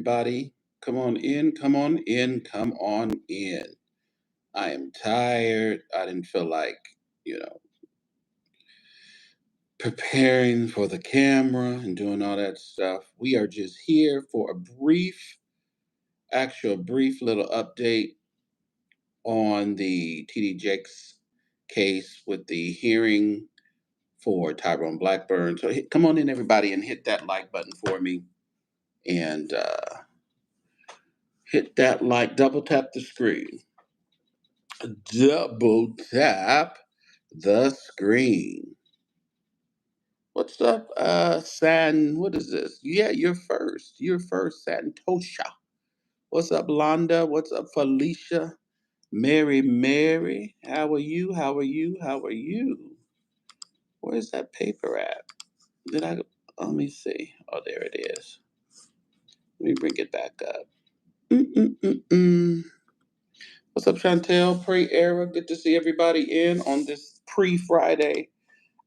everybody. Come on in, come on in, come on in. I am tired. I didn't feel like, you know, preparing for the camera and doing all that stuff. We are just here for a brief little update on the TD Jakes case with the hearing for Tyrone Blackburn. So come on in, everybody, and hit that like button for me. And hit that like, double tap the screen. Double tap the screen. What's up, what is this? Yeah, you're first. You're first, Santosha. What's up, Londa? What's up, Felicia? Mary. How are you? How are you? How are you? Where's that paper at? Let me see. Oh, there it is. Let me bring it back up. Mm-mm-mm-mm. What's up, Chantel? Pre-era. Good to see everybody in on this pre-Friday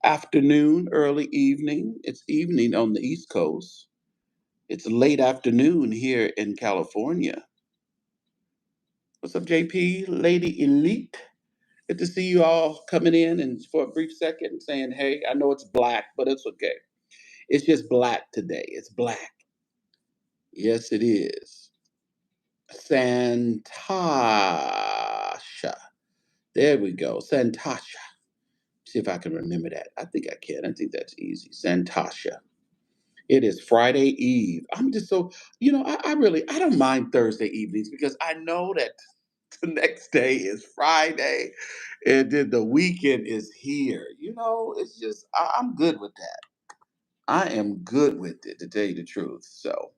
afternoon, early evening. It's evening on the East Coast. It's late afternoon here in California. What's up, JP? Lady Elite. Good to see you all coming in and for a brief second saying, hey, I know it's black, but it's okay. It's just black today. It's black. Yes, it is. Santasha. There we go. Santasha. See if I can remember that. I think I can. I think that's easy. Santasha. It is Friday Eve. I'm just so, I don't mind Thursday evenings because I know that the next day is Friday and then the weekend is here. It's just, I'm good with that. I am good with it, to tell you the truth. So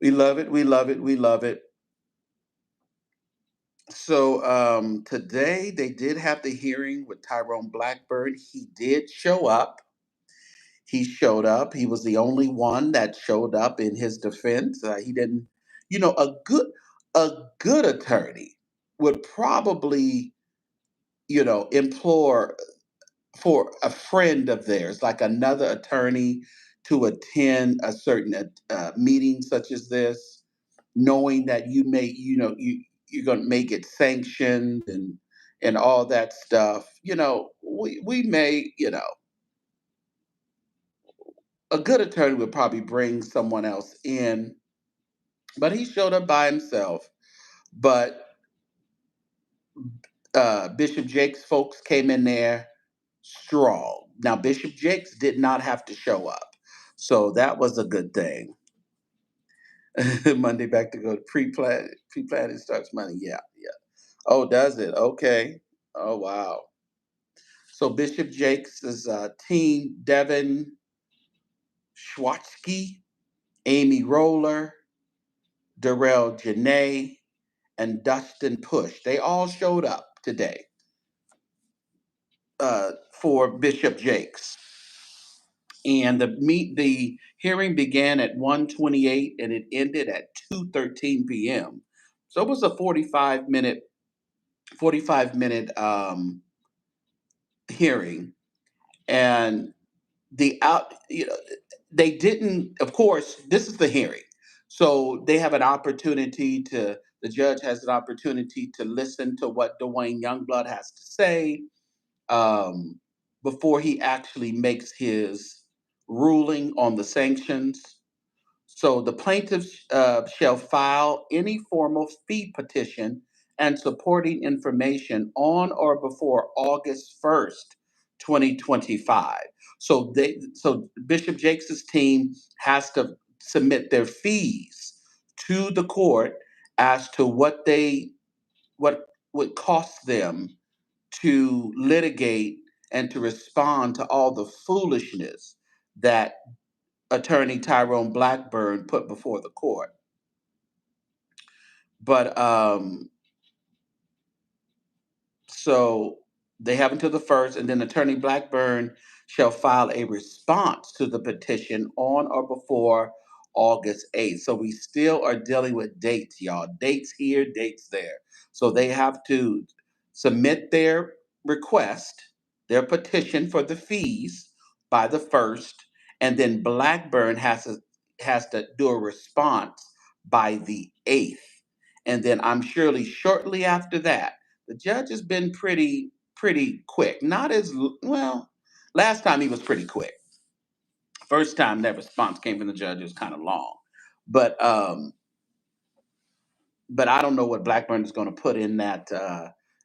we love it. We love it. We love it. So today they did have the hearing with Tyrone Blackburn. He did show up. He showed up. He was the only one that showed up in his defense. He didn't, a good attorney would probably, implore for a friend of theirs, like another attorney, to attend a certain meeting such as this, knowing that you're going to make it sanctioned and all that stuff. We may, a good attorney would probably bring someone else in, but he showed up by himself. But Bishop Jakes folks came in there strong. Now, Bishop Jakes did not have to show up, so that was a good thing. Monday back to go to pre-plan. Pre-planning starts Monday. Yeah, yeah. Oh, does it? Okay. Oh, wow. So Bishop Jakes' team: Devin Schwatsky, Amy Roller, Darrell Janae, and Dustin Push. They all showed up today for Bishop Jakes. And the hearing began at 1:28 and it ended at 2:13 p.m. So it was a 45 minute hearing. And the out they didn't, of course, this is the hearing. So they have an opportunity to the judge has an opportunity to listen to what Dwayne Youngblood has to say, um, before he actually makes his ruling on the sanctions. So the plaintiffs shall file any formal fee petition and supporting information on or before August 1st, 2025. So Bishop Jakes' team has to submit their fees to the court as to what would cost them to litigate and to respond to all the foolishness that attorney Tyrone Blackburn put before the court. But so they have until the first, and then attorney Blackburn shall file a response to the petition on or before August 8th. So we still are dealing with dates, y'all. Dates here, dates there. So they have to submit their request, their petition for the fees by the first, and then Blackburn has to do a response by the 8th. And then I'm surely shortly after that, the judge has been pretty quick. Not as well. Last time he was pretty quick. First time that response came from the judge was kind of long. But but I don't know what Blackburn is going to put in that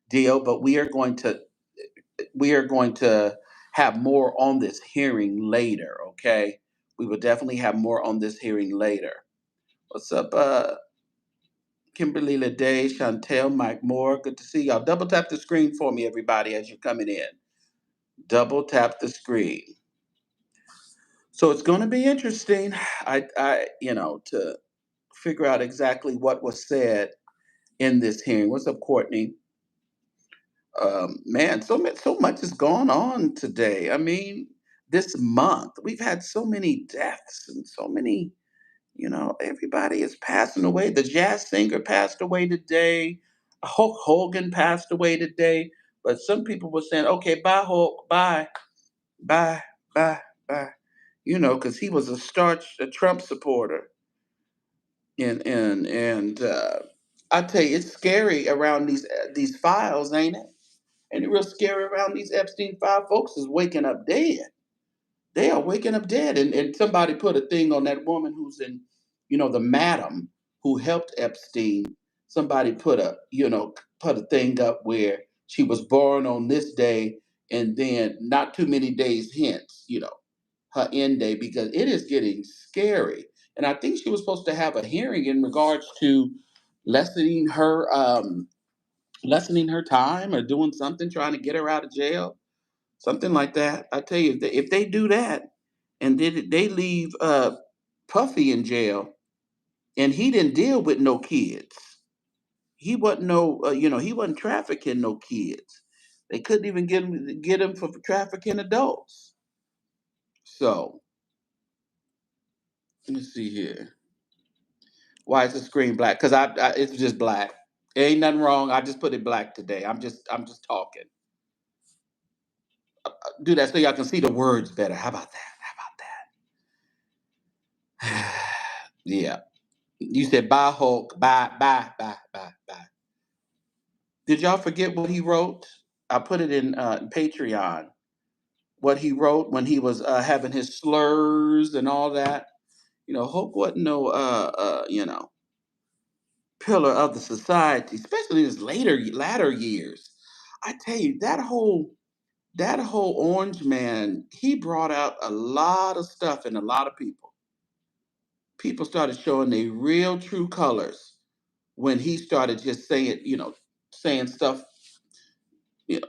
deal. But we are going to have more on this hearing later. Okay, we will definitely have more on this hearing later. What's up, Kimberly Lede, Chantel, Mike Moore? Good to see y'all. Double tap the screen for me, everybody, as you're coming in. Double tap the screen. So it's going to be interesting. To figure out exactly what was said in this hearing. What's up, Courtney? Man, so much has gone on today. I mean, this month we've had so many deaths and so many. Everybody is passing away. The jazz singer passed away today. Hulk Hogan passed away today. But some people were saying, "Okay, bye, Hulk, bye, bye, bye, bye." Because he was a Trump supporter, and I tell you, it's scary around these files, ain't it? And it's real scary around these Epstein file. Folks is waking up dead. They are waking up dead. And somebody put a thing on that woman who's in, the madam who helped Epstein. Somebody put a thing up where she was born on this day, and then not too many days hence, her end day, because it is getting scary. And I think she was supposed to have a hearing in regards to lessening her um lessening her time or doing something, trying to get her out of jail, something like that. I tell you, if they do that, and they leave Puffy in jail, and he didn't deal with no kids. He wasn't he wasn't trafficking no kids. They couldn't even get him for trafficking adults. So let me see here. Why is the screen black? Because it's just black. Ain't nothing wrong. I just put it black today. I'm just talking. Do that so y'all can see the words better. How about that? How about that? Yeah. You said bye Hulk. Bye, bye, bye, bye, bye. Did y'all forget what he wrote? I put it in Patreon. What he wrote when he was having his slurs and all that. Hulk wasn't no pillar of the society, especially in his latter years. I tell you, that whole Orange Man, he brought out a lot of stuff in a lot of people. People started showing their real true colors when he started just saying stuff,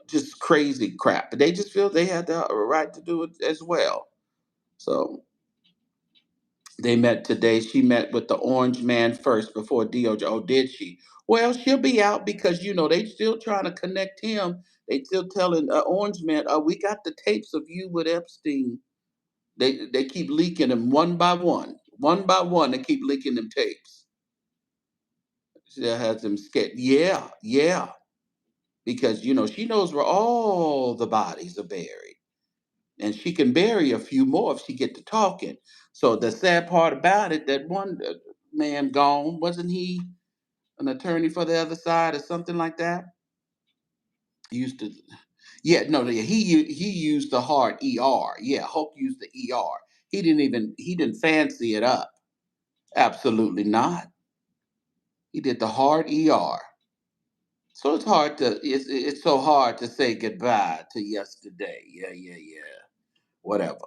just crazy crap. But they just feel they had the right to do it as well. So they met today. She met with the Orange Man first before DOJ. Oh, did she? Well, she'll be out because they still trying to connect him. They still telling Orange Man, we got the tapes of you with Epstein. They keep leaking them one by one. One by one, they keep leaking them tapes. She has them scared. Yeah, yeah. Because she knows where all the bodies are buried. And she can bury a few more if she get to talking. So the sad part about it, that one man gone, wasn't he an attorney for the other side or something like that? He used to, yeah, no, no, yeah, he used the hard ER. Yeah, Hulk used the ER. He didn't fancy it up. Absolutely not. He did the hard ER. So it's so hard to say goodbye to yesterday. Yeah, yeah, yeah. Whatever.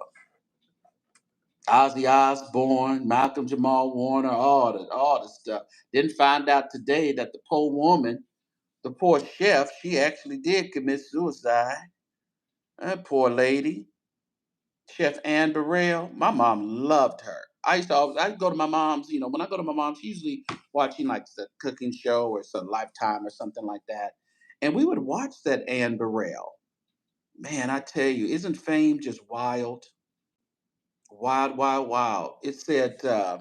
Ozzy Osbourne, Malcolm Jamal Warner, all the stuff. Didn't find out today that the poor woman, the poor chef, she actually did commit suicide. That poor lady, Chef Anne Burrell. My mom loved her. I'd go to my mom's. When I go to my mom's, she's usually watching like the cooking show or some Lifetime or something like that, and we would watch that Anne Burrell. Man, I tell you, isn't fame just wild? Wild, wild, wild. It said the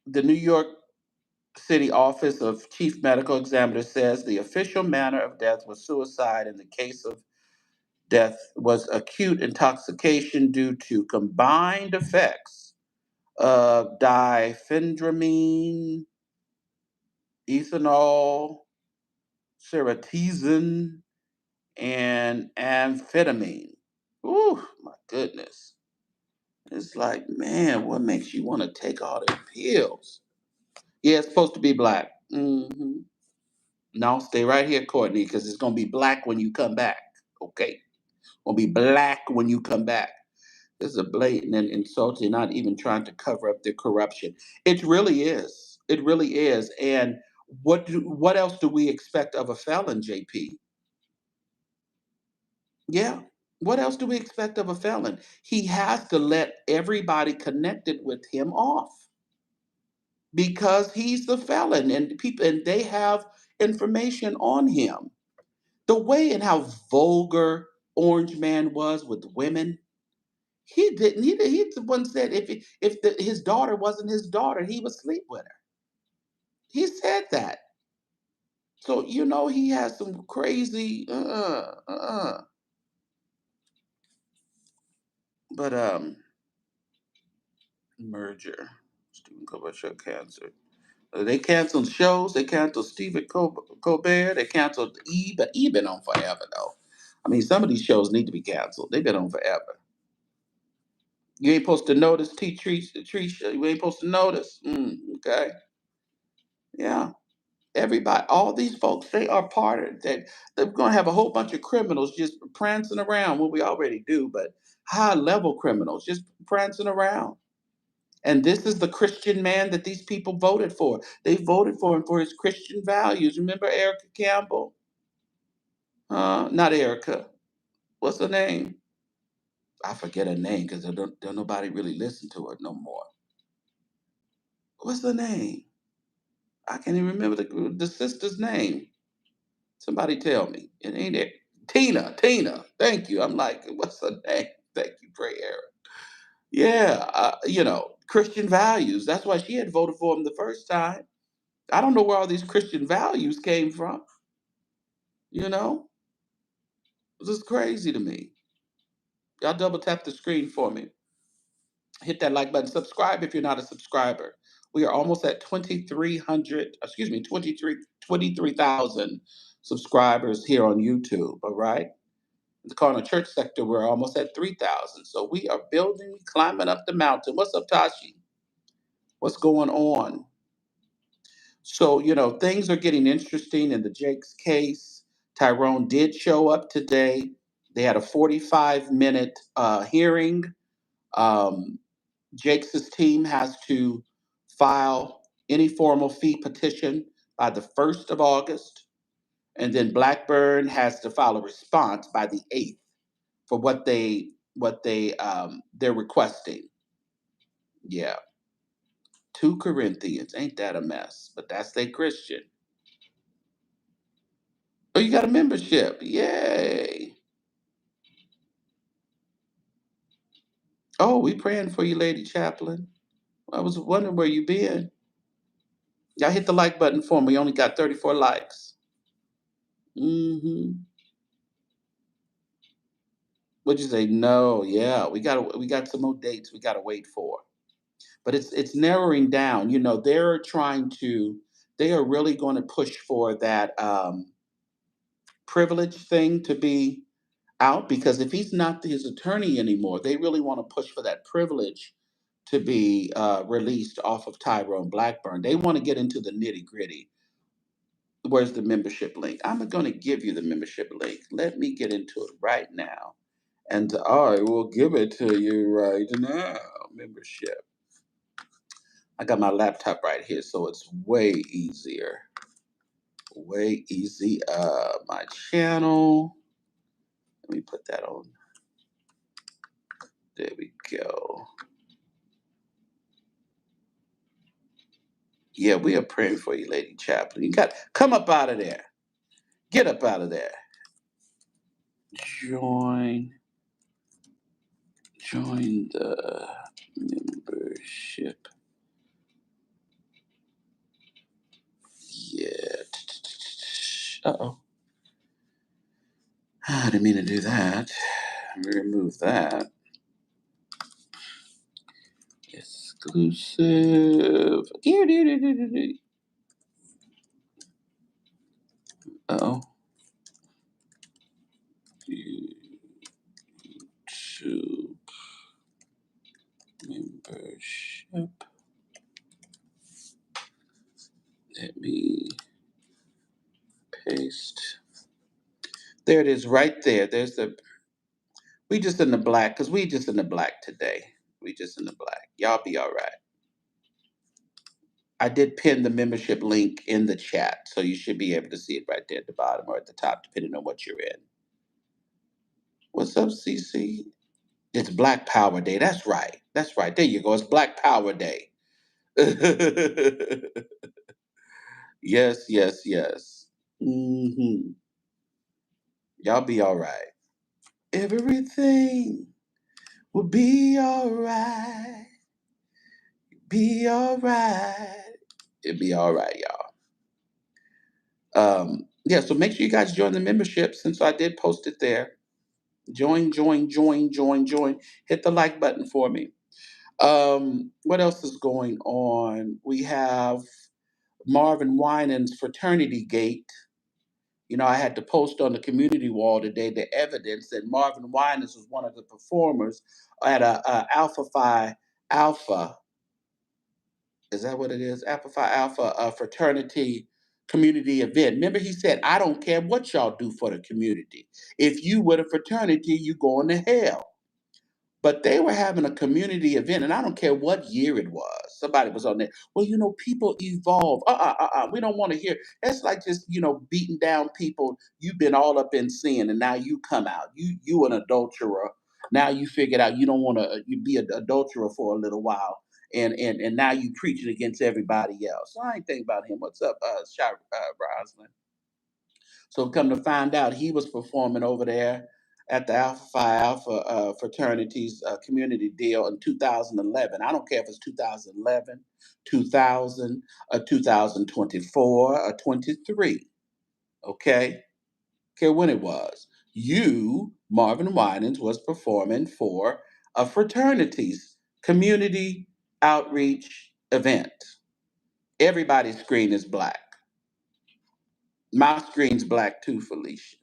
New York City Office of Chief Medical Examiner says the official manner of death was suicide in the case of Death was acute intoxication due to combined effects of diphenhydramine, ethanol, ceratizin, and amphetamine. Ooh, my goodness. It's like, man, what makes you want to take all these pills? Yeah, it's supposed to be black. No, stay right here, Courtney, because it's gonna be black when you come back. Okay, gonna be black when you come back. This is a blatant and insulting, not even trying to cover up their corruption. It really is. It really is. And what else do we expect of a felon, JP? Yeah. What else do we expect of a felon? He has to let everybody connected with him off because he's the felon and people and they have information on him. The way and how vulgar Orange Man was with women, he didn't. He's the one said his daughter wasn't his daughter, he would sleep with her. He said that. So he has some crazy. But merger. Stephen Colbert show canceled. They canceled shows. They canceled Stephen Colbert. They canceled E. But E been on forever though. I mean, some of these shows need to be canceled. They've been on forever. You ain't supposed to notice Trees. You ain't supposed to notice. Okay. Yeah. Everybody, all these folks, they are part of that. They're going to have a whole bunch of criminals just prancing around. Well, we already do, but high level criminals just prancing around. And this is the Christian man that these people voted for. They voted for him for his Christian values. Remember Erica Campbell? Not Erica. What's her name? I forget her name because don't nobody really listen to her no more. What's her name? I can't even remember the sister's name. Somebody tell me. It ain't it. Tina. Tina. Thank you. I'm like, what's her name? Thank you, Pray Eric. Yeah, Christian values. That's why she had voted for him the first time. I don't know where all these Christian values came from. You know, this is crazy to me. Y'all double tap the screen for me. Hit that like button. Subscribe if you're not a subscriber. We are almost at 2,300, excuse me, 23,000 subscribers here on YouTube. All right. In the corner church sector, we're almost at 3,000. So we are building, climbing up the mountain. What's up, Tashi? What's going on? So, things are getting interesting in the Jake's case. Tyrone did show up today. They had a 45-minute hearing. Um, Jake's team has to file any formal fee petition by the 1st of August. And then Blackburn has to file a response by the 8th for they're requesting. Yeah. 2 Corinthians. Ain't that a mess? But that's their Christian. Oh, you got a membership. Yay. Oh, we praying for you, Lady Chaplain. I was wondering where you been. Y'all hit the like button for me. We only got 34 likes. Mm-hmm. What'd you say? No, yeah. We got some more dates we gotta wait for. But it's narrowing down. They are really going to push for that privilege thing to be out because if he's not his attorney anymore, they really want to push for that privilege to be released off of Tyrone Blackburn. They want to get into the nitty gritty. Where's the membership link? I'm going to give you the membership link. Let me get into it right now. And I will give it to you right now. Membership. I got my laptop right here, so it's way easier. Way easy. My channel. Let me put that on. There we go. Yeah, we are praying for you, Lady Chaplain. You got come up out of there. Get up out of there. Join the membership. Yeah. Uh-oh. I didn't mean to do that. Remove that. Exclusive. Uh-oh. YouTube membership. Let me paste. There it is right there. There's the, we just in the black, because we just in the black today. We just in the black. Y'all be all right. I did pin the membership link in the chat, so you should be able to see it right there at the bottom or at the top, depending on what you're in. What's up, CC? It's Black Power Day. That's right. That's right. There you go. It's Black Power Day. Yes, yes, yes. Y'all be all right. Everything will be all right. Be all right. It'll be all right, y'all. Yeah, so make sure you guys join the membership since I did post it there. Join, join, join, join, join. Hit the like button for me. What else is going on? We have Marvin Winans' Fraternity Gate. You know, I had to post on the community wall today the evidence that Marvin Winans was one of the performers at a Alpha Phi Alpha. Is that what it is? Alpha Phi Alpha fraternity community event. Remember, he said, "I don't care what y'all do for the community. If you were a fraternity, you going to hell." But they were having a community event, and I don't care what year it was. Somebody was on there. Well, you know, people evolve. We don't want to hear. That's like just, you know, beating down people. You've been all up in sin, and now you come out. You an adulterer. Now you figured out you don't want to you be an adulterer for a little while, and now you preaching against everybody else. So I ain't thinking about him. What's up, Roslyn? So come to find out, he was performing over there at the Alpha Phi Alpha fraternities community deal in 2011. I don't care if it's 2011, 2000, 2024, or 23. Okay, care when it was. You, Marvin Winans, was performing for a fraternities community outreach event. Everybody's screen is black. My screen's black too, Felicia.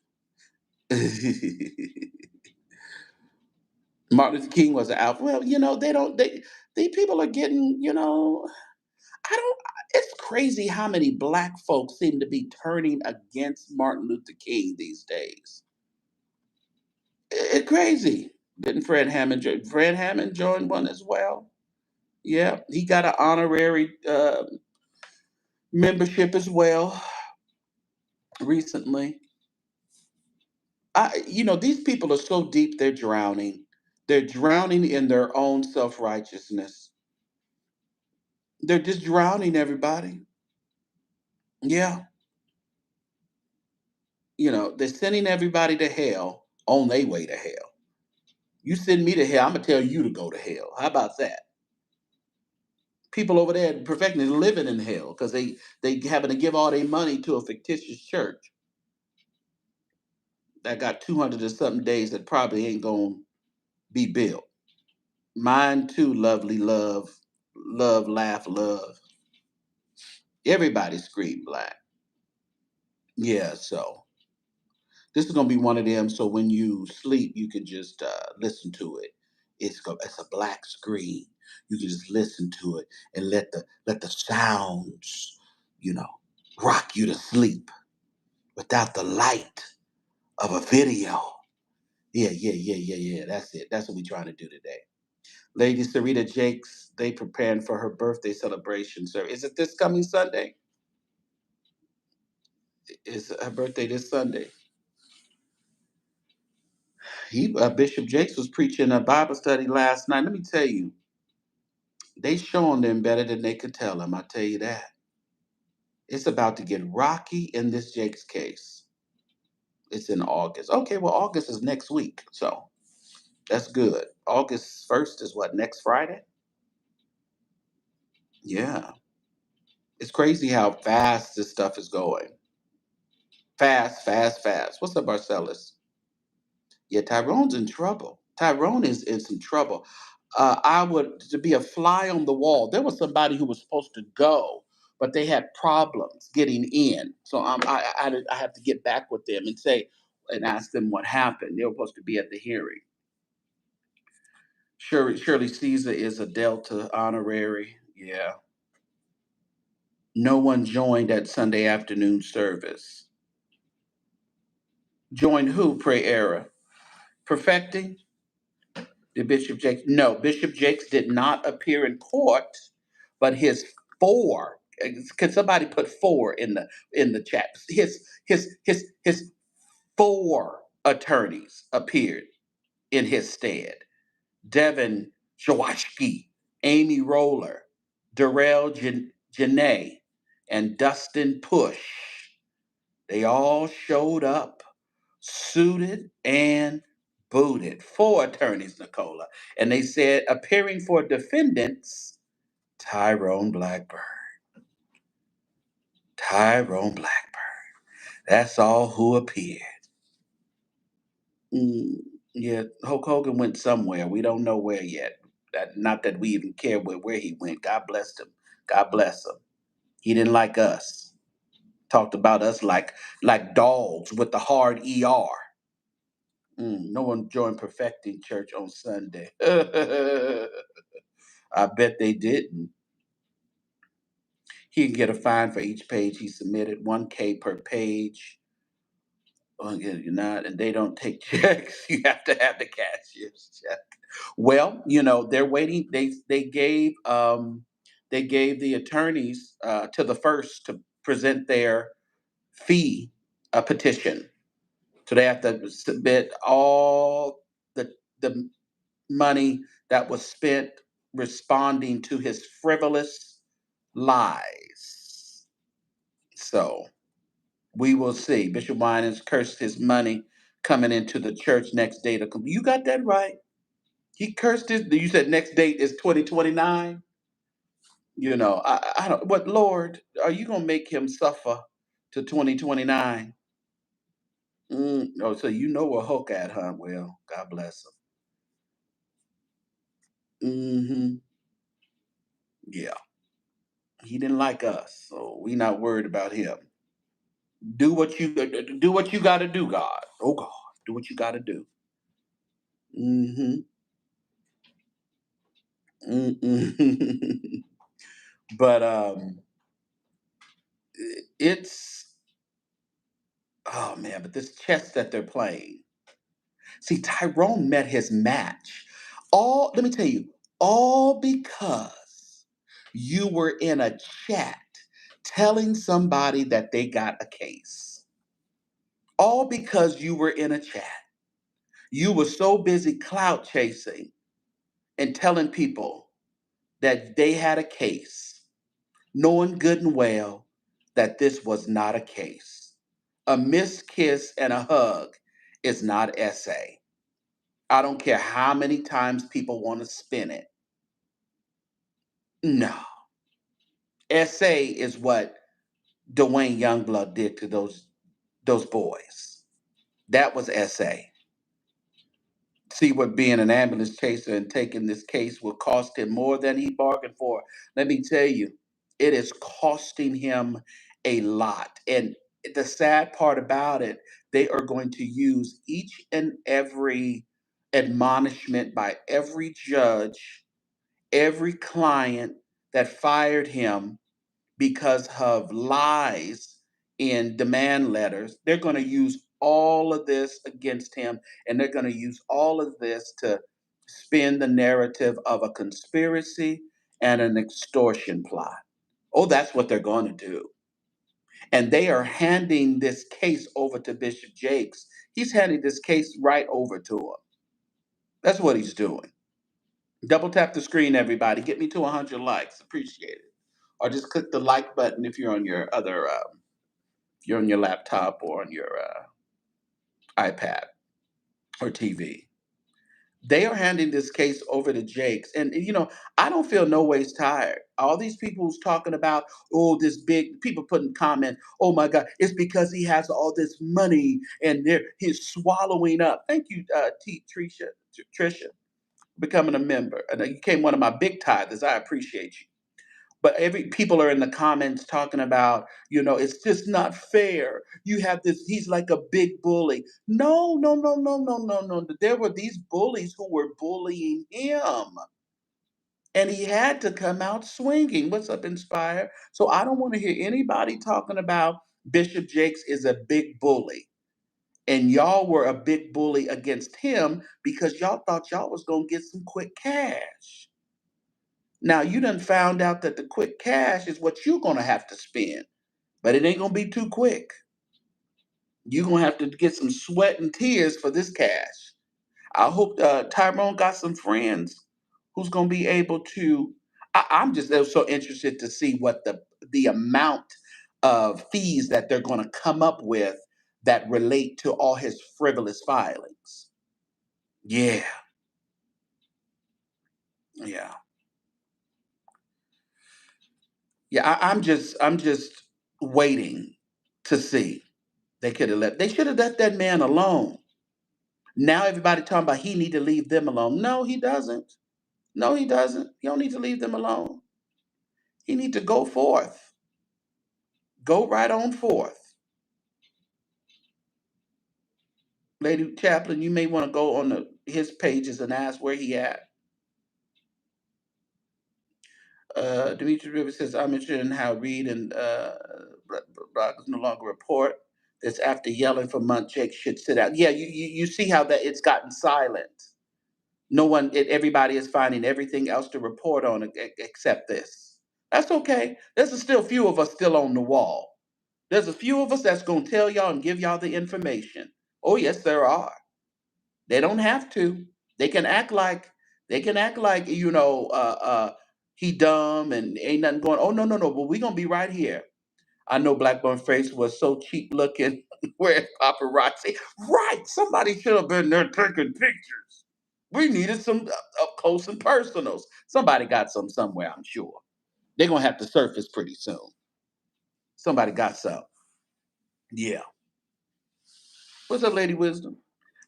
Martin Luther King was an alpha. Well, you know, these people are getting, you know, I don't, it's crazy how many black folks seem to be turning against Martin Luther King these days. It's crazy. Didn't Fred Hammond join one as well? Yeah, he got an honorary membership as well recently. You know, these people are so deep, they're drowning. They're drowning in their own self righteousness. They're just drowning everybody. Yeah. You know, they're sending everybody to hell on their way to hell. You send me to hell, I'm gonna tell you to go to hell. How about that? People over there perfecting living in hell because they having to give all their money to a fictitious church that got 200 or something days that probably ain't gonna be built. Mine too, lovely love, love, laugh, love. Everybody scream black. Yeah, so this is gonna be one of them. So when you sleep, you can just listen to it. It's a black screen. You can just listen to it and let the sounds, you know, rock you to sleep without the light of a video. Yeah, yeah, yeah, yeah, yeah. That's it. That's what we're trying to do today. Lady Sarita Jakes, they preparing for her birthday celebration. Sir, is it this coming Sunday? Is her birthday this Sunday? Bishop Jakes was preaching a Bible study last night. Let me tell you, they showing them better than they could tell them. I tell you that. It's about to get rocky in this Jakes case. It's in August. Okay, well, August is next week, so that's good. August 1st is what, next Friday? Yeah. It's crazy how fast this stuff is going. Fast, fast, fast. What's up, Marcellus? Yeah, Tyrone's in trouble. Tyrone is in some trouble. I would to be a fly on the wall. There was somebody who was supposed to go, but they had problems getting in. So I have to get back with them and say and ask them what happened. They were supposed to be at the hearing. Shirley Caesar is a Delta honorary. Yeah. No one joined that Sunday afternoon service. Joined who, pray Era? Perfecting? Did Bishop Jakes? No, Bishop Jakes did not appear in court, but his four. Can somebody put four in the chat? His four attorneys appeared in his stead. Devin Shawashki, Amy Roller, Darrell Janae, and Dustin Push. They all showed up, suited and booted. Four attorneys, Nicola. And they said, appearing for defendants, Tyrone Blackburn. Tyrone Blackburn. That's all who appeared. Mm, yeah, Hulk Hogan went somewhere. We don't know where yet. Not that we even care where he went. God bless him. God bless him. He didn't like us. Talked about us like dogs with the hard ER. No one joined Perfecting Church on Sunday. I bet they didn't. He can get a fine for each page he submitted, 1K per page. Oh, yeah, you're not, and they don't take checks. You have to have the cashier's check. Well, they're waiting. They gave the attorneys to the first to present their fee petition. So they have to submit all the money that was spent responding to his frivolous lies. So we will see. Bishop Winans cursed his money coming into the church next day. You got that right. He cursed his. You said next date is 2029. I don't. What Lord, are you gonna make him suffer to 2029? Oh, so you know where Hulk at, huh? Well, God bless him. Yeah, he didn't like us, so we not worried about him. Do what you got to do, God. Oh God, do what you got to do. Mm-hmm. Mm-mm. But it's oh man, but this chess that they're playing. See, Tyrone met his match. All let me tell you, all because you were in a chat telling somebody that they got a case. All because you were in a chat. You were so busy clout chasing and telling people that they had a case, knowing good and well that this was not a case. A missed kiss and a hug is not essay. I don't care how many times people want to spin it. No. Essay is what Dwayne Youngblood did to those boys. That was essay. See what being an ambulance chaser and taking this case will cost him more than he bargained for. Let me tell you, it is costing him a lot. And the sad part about it, they are going to use each and every admonishment by every judge, every client that fired him because of lies in demand letters. They're going to use all of this against him, and they're going to use all of this to spin the narrative of a conspiracy and an extortion plot. Oh, that's what they're going to do. And they are handing this case over to Bishop Jakes. He's handing this case right over to him. That's what he's doing. Double tap the screen, everybody. Get me to 100 likes. Appreciate it. Or just click the like button if you're on your other you're on your laptop or on your iPad or TV. They are handing this case over to Jakes, and I don't feel no ways tired. All these people who's talking about, oh, this big people putting comments, oh my God, it's because he has all this money and he's swallowing up. Thank you, Trisha, becoming a member. And you became one of my big tithers. I appreciate you. But every people are in the comments talking about, it's just not fair. You have this, he's like a big bully. No, no, no, no, no, no, no. There were these bullies who were bullying him. And he had to come out swinging. What's up, Inspire? So I don't want to hear anybody talking about Bishop Jakes is a big bully. And y'all were a big bully against him because y'all thought y'all was going to get some quick cash. Now you done found out that the quick cash is what you're gonna have to spend, but it ain't gonna be too quick. You're gonna have to get some sweat and tears for this cash. I hope Tyrone got some friends who's gonna be able to. I'm just so interested to see what the amount of fees that they're gonna come up with that relate to all his frivolous filings. Yeah, yeah, yeah. I'm just waiting to see. They should have let that man alone. Now everybody talking about he need to leave them alone. No, he doesn't. No, he doesn't. You don't need to leave them alone. He need to go forth. Go right on forth. Lady Chaplain, you may want to go on his pages and ask where he at. Dimitri Rivers says, I'm interested in how Reed and Brock no longer report this after yelling for months. Jake should sit out. Yeah, you see how that it's gotten silent. No one, everybody is finding everything else to report on except this. That's okay. There's still a few of us still on the wall. There's a few of us that's going to tell y'all and give y'all the information. Oh yes, there are. They don't have to. They can act like he dumb and ain't nothing going. Oh no, but we gonna be right here. I know Blackburn face was so cheap looking. Where's paparazzi? Right, somebody should have been there taking pictures. We needed some up close and personals. Somebody got some somewhere, I'm sure. They're gonna have to surface pretty soon. Somebody got some. Yeah. What's up, Lady Wisdom?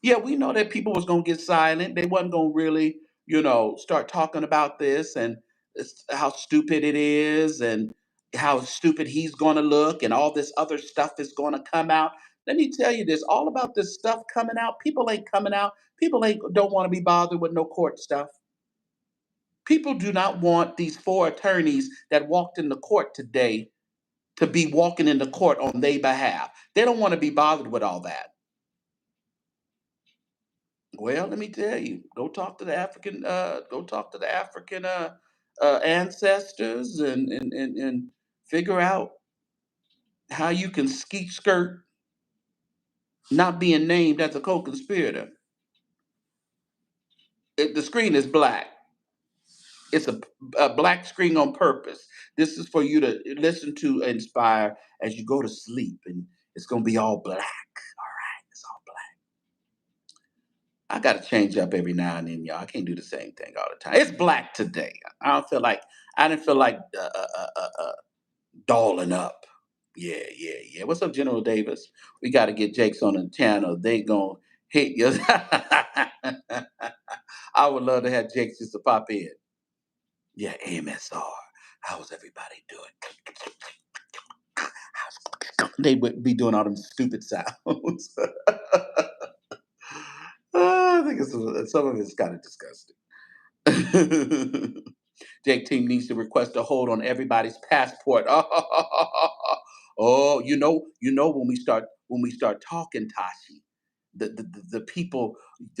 Yeah, we know that people was gonna get silent. They wasn't gonna really, start talking about this and how stupid it is and how stupid he's gonna look and all this other stuff is gonna come out. Let me tell you this: all about this stuff coming out. People ain't coming out. People ain't don't want to be bothered with no court stuff. People do not want these four attorneys that walked in the court today to be walking in the court on their behalf. They don't want to be bothered with all that. Well, let me tell you, go talk to the African ancestors and figure out how you can skeet skirt not being named as a co-conspirator. The screen is black. It's a black screen on purpose. This is for you to listen to, inspire as you go to sleep, and it's gonna be all black. All right, it's all black. I got to change up every now and then, y'all. I can't do the same thing all the time. It's black today. I didn't feel like dolling up. Yeah, yeah, yeah. What's up, General Davis? We got to get Jakes on the channel. They gonna hit you. I would love to have Jakes just to pop in. Yeah, AMSR. How's everybody doing? They would be doing all them stupid sounds. I think some of it's kind of disgusting. Jake team needs to request a hold on everybody's passport. Oh, when we start talking, Tashi, the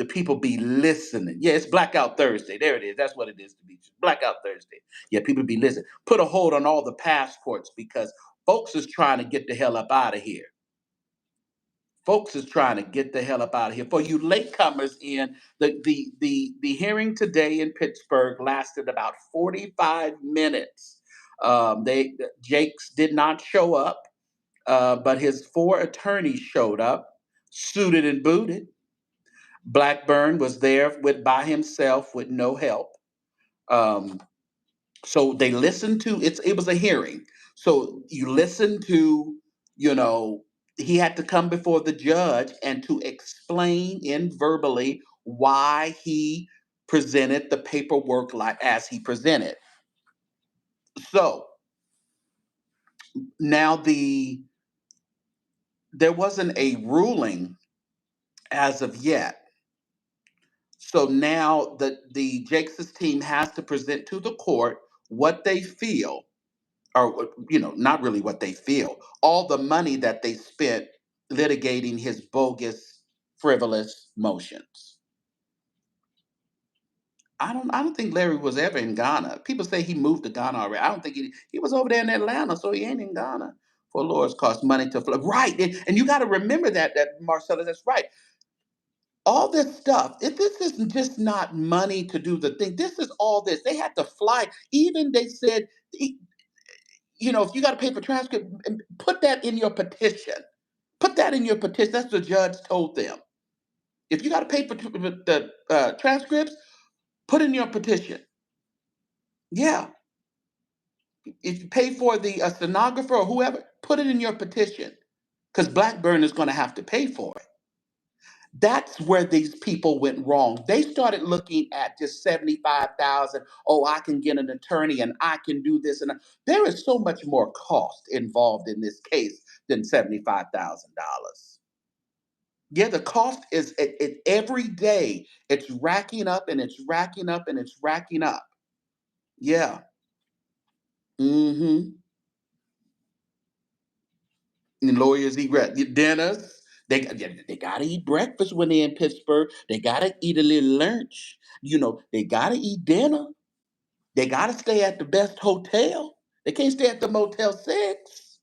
people be listening. Yeah, it's Blackout Thursday. There it is. That's what it is to be Blackout Thursday. Yeah, people be listening. Put a hold on all the passports because folks is trying to get the hell up out of here. Folks is trying to get the hell up out of here. For you latecomers in, the hearing today in Pittsburgh lasted about 45 minutes. Jakes did not show up, but his four attorneys showed up, suited and booted. Blackburn was there by himself with no help. Um, So they listened to it was a hearing. So you listen to, you know, he had to come before the judge and to explain in verbally why he presented the paperwork like as he presented. So now there wasn't a ruling as of yet. So now the Jakes' team has to present to the court what they feel, or not really what they feel, all the money that they spent litigating his bogus, frivolous motions. I don't think Larry was ever in Ghana. People say he moved to Ghana already. I don't think he was over there in Atlanta, so he ain't in Ghana. For lawyers cost money to fly. Right. And you got to remember that Marcella, that's right. All this stuff, this isn't just not money to do the thing. This is all this. They had to fly. Even they said, if you got to pay for transcript, put that in your petition. Put that in your petition. That's what the judge told them. If you got to pay for the transcripts, put in your petition. Yeah. If you pay for the stenographer or whoever, put it in your petition, because Blackburn is going to have to pay for it. That's where these people went wrong. They started looking at just 75,000. Oh, I can get an attorney and I can do this. And there is so much more cost involved in this case than $75,000. Yeah, the cost is every day. It's racking up and it's racking up and it's racking up. Yeah. Mm-hmm. And lawyers eat dinners. They gotta eat breakfast when they're in Pittsburgh. They gotta eat a little lunch. They gotta eat dinner. They gotta stay at the best hotel. They can't stay at the Motel 6.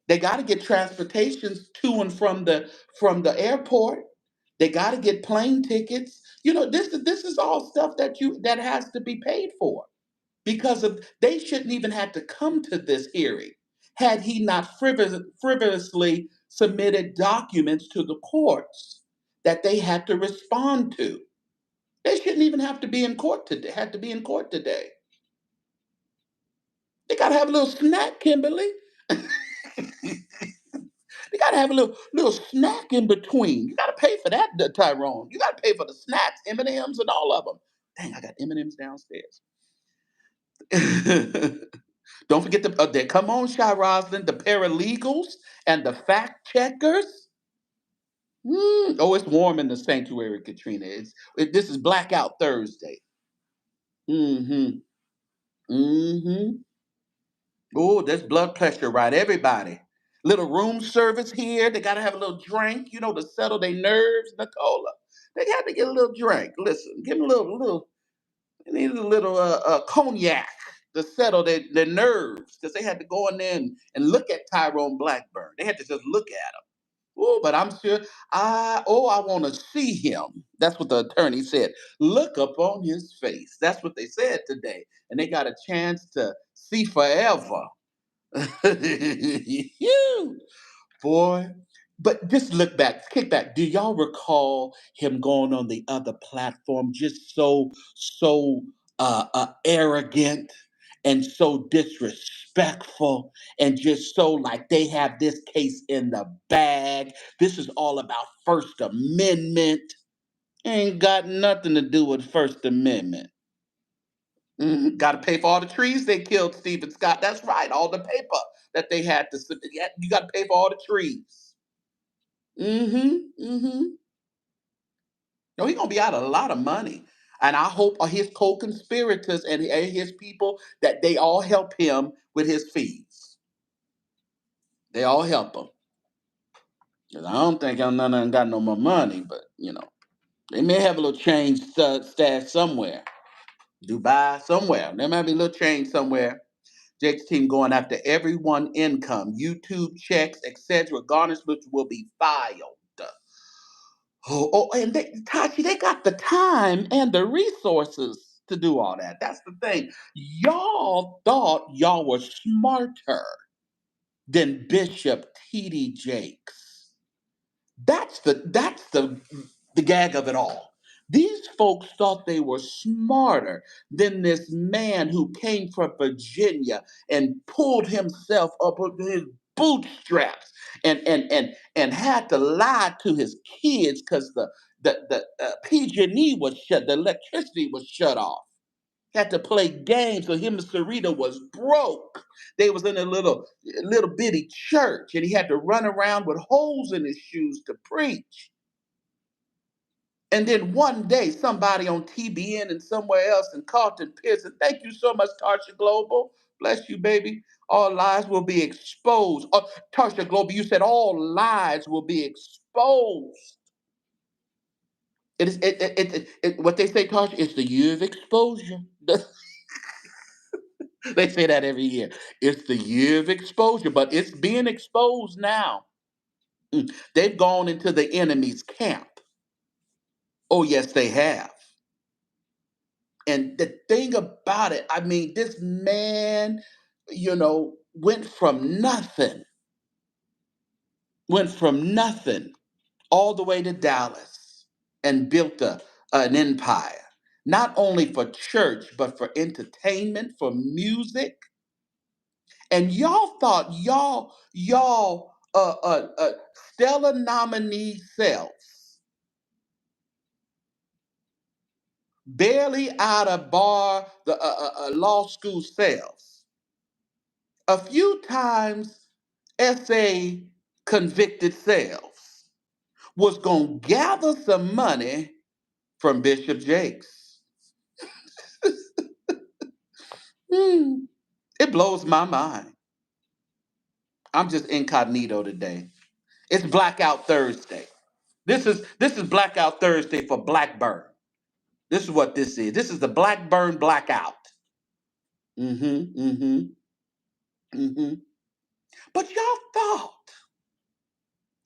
They gotta get transportations to and from the airport. They gotta get plane tickets. This is all stuff that has to be paid for, because of they shouldn't even have to come to this hearing had he not frivolously submitted documents to the courts that they had to respond to. They shouldn't even have to be in court today. Had to be in court today. They gotta have a little snack, Kimberly. They gotta have a little snack in between. You gotta pay for that, Tyrone. You gotta pay for the snacks, M&Ms, and all of them. Dang, I got M&Ms downstairs. Don't forget come on, Shy Roslyn, the paralegals and the fact checkers. Oh, it's warm in the sanctuary, Katrina. This is Blackout Thursday. Mm-hmm. Mm-hmm. Oh, there's blood pressure, right? Everybody. Little room service here. They gotta have a little drink, to settle their nerves, Nicola. They got to get a little drink. Listen, give them a little. They need a little cognac to settle their nerves, because they had to go in there and look at Tyrone Blackburn. They had to just look at him. Oh, but I'm sure I want to see him. That's what the attorney said. Look up on his face. That's what they said today. And they got a chance to see forever. Phew. Boy. But just look back, kick back. Do y'all recall him going on the other platform, just so arrogant and so disrespectful, and just so like they have this case in the bag? This is all about First Amendment. Ain't got nothing to do with First Amendment. Got to pay for all the trees they killed, Stephen Scott. That's right, all the paper that they had to. You got to pay for all the trees. Mm-hmm. Mm-hmm. No, he's gonna be out a lot of money. And I hope his co-conspirators and his people that they all help him with his fees. They all help him. 'Cause I don't think I'm none of them got no more money, but they may have a little change stash somewhere. Dubai, somewhere. There might be a little change somewhere. Jake's team going after everyone income, YouTube checks, etc. Garnishments will be filed. And Tachi, they got the time and the resources to do all that. That's the thing. Y'all thought y'all were smarter than Bishop T.D. Jakes. That's the gag of it all. These folks thought they were smarter than this man who came from Virginia and pulled himself up with his bootstraps and had to lie to his kids because the PG&E was shut, the electricity was shut off. Had to play games, so him and Sarita was broke. They was in a little bitty church, and he had to run around with holes in his shoes to preach. And then one day, somebody on TBN and somewhere else in Carlton Pearson, thank you so much, Tarsha Global. Bless you, baby. All lies will be exposed. Tarsha Global, you said all lies will be exposed. What they say, Tarsha, it's the year of exposure. They say that every year. It's the year of exposure, but it's being exposed now. They've gone into the enemy's camp. Oh, yes, they have. And the thing about it, I mean, this man, went from nothing all the way to Dallas and built an empire, not only for church, but for entertainment, for music. And y'all thought y'all stellar nominee selves, barely out of the law school selves, a few times SA convicted selves, was going to gather some money from Bishop Jakes. Hmm, it blows my mind. I'm just incognito today. It's Blackout Thursday. This is Blackout Thursday for Blackburn. This is what this is. This is the Blackburn blackout. Mm-hmm. Mm-hmm. Mm-hmm. But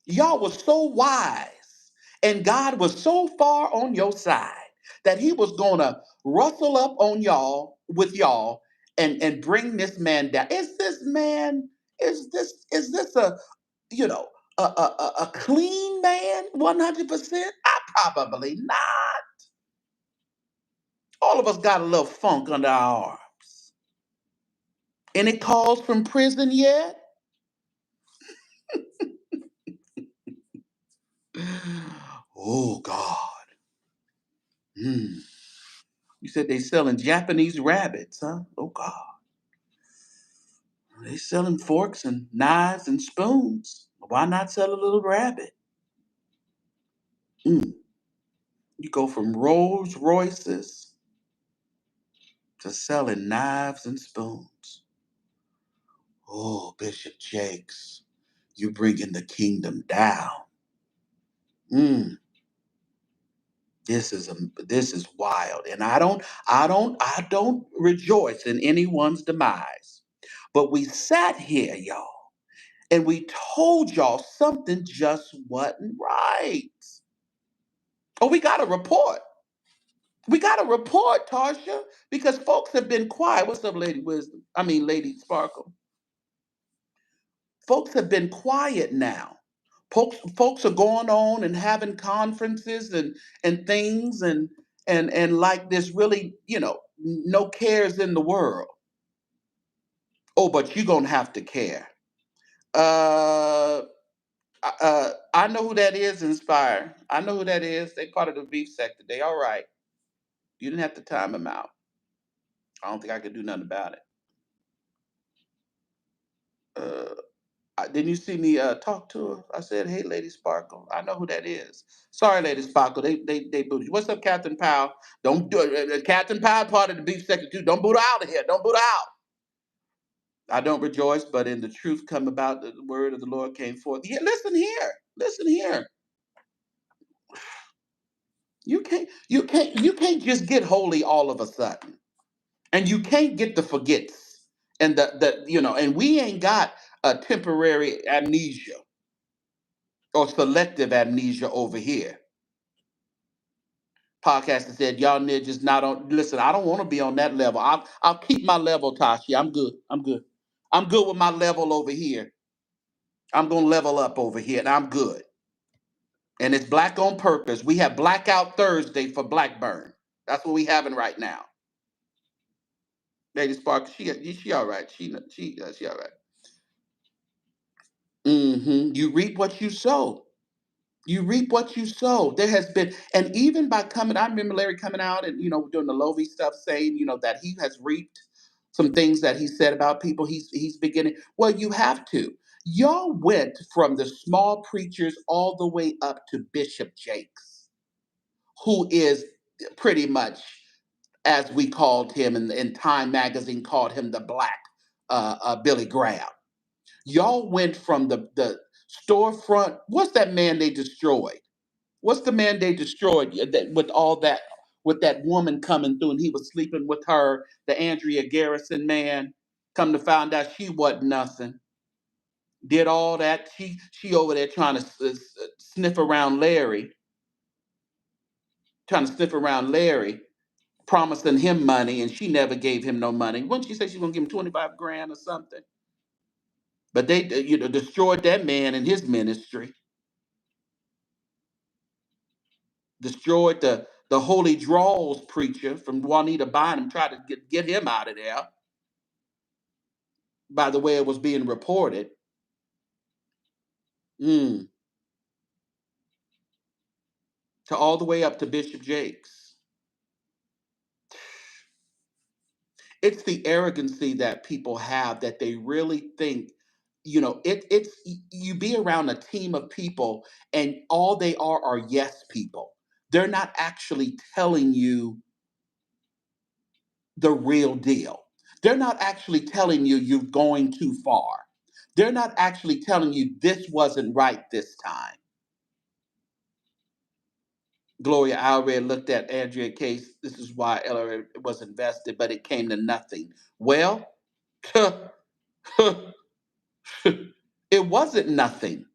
y'all was so wise, and God was so far on your side that he was gonna rustle up on y'all with y'all and bring this man down. Is this a you know a clean man 100%? I probably not. All of us got a little funk under our arms. Any calls from prison yet? Oh God. Hmm. You said they selling Japanese rabbits, huh? Oh God. They selling forks and knives and spoons. Why not sell a little rabbit? Mm. You go from Rolls Royces to selling knives and spoons. Oh, Bishop Jakes, you bringing the kingdom down. Mm. This is wild, and I don't rejoice in anyone's demise. But we sat here, y'all, and we told y'all something just wasn't right. Oh, we got a report. We got a report, Tarsha, because folks have been quiet. What's up, Lady Wisdom? I mean, Lady Sparkle. Folks have been quiet now. Folks are going on and having conferences and things and like there's really, no cares in the world. Oh, but you're gonna have to care. Uh I know who that is, Inspire. I know who that is. They part of the beef sector. They all right. You didn't have to time them out. I don't think I could do nothing about it. Uh, didn't you see me talk to her? I said, "Hey, Lady Sparkle, I know who that is." Sorry, Lady Sparkle, they booted you. What's up, Captain Powell? Don't do it. Captain Powell part of the beef sector too. Don't boot her out of here. Don't boot her out. I don't rejoice, but in the truth come about the word of the Lord came forth. Yeah, listen here. Listen here. You can't just get holy all of a sudden. And you can't get the forgets. And and we ain't got a temporary amnesia or selective amnesia over here. Podcaster said, "Y'all niggas not on." Listen, I don't want to be on that level. I'll keep my level, Tashi. I'm good. I'm good. I'm good with my level over here. I'm gonna level up over here, and I'm good. And it's black on purpose. We have Blackout Thursday for Blackburn. That's what we having right now. Lady Spark, she all right. She all right. You reap what you sow. You reap what you sow. There has been, and even by coming, I remember Larry coming out and doing the Lovey stuff, saying that he has reaped some things that he said about people. He's beginning. Well, you have to. Y'all went from the small preachers all the way up to Bishop Jakes, who is pretty much, as we called him, in Time Magazine called him the Black Billy Graham. Y'all went from the storefront. What's that man they destroyed? What's the man they destroyed that with all that with that woman coming through and he was sleeping with her, the Andrea Garrison man? Come to find out she wasn't nothing. Did all that. She over there trying to sniff around Larry, promising him money, and she never gave him no money. Wouldn't she say she's gonna give him 25 grand or something? But they destroyed that man and his ministry, destroyed the Holy Draws preacher from Juanita Bynum, tried to get him out of there by the way it was being reported. Mm, to all the way up to Bishop Jakes. It's the arrogancy that people have, that they really think, it's you be around a team of people and all they are yes people. They're not actually telling you the real deal. They're not actually telling you you're going too far. They're not actually telling you this wasn't right this time. Gloria Allred looked at Andrea case. This is why Ella was invested, but it came to nothing. Well, it wasn't nothing.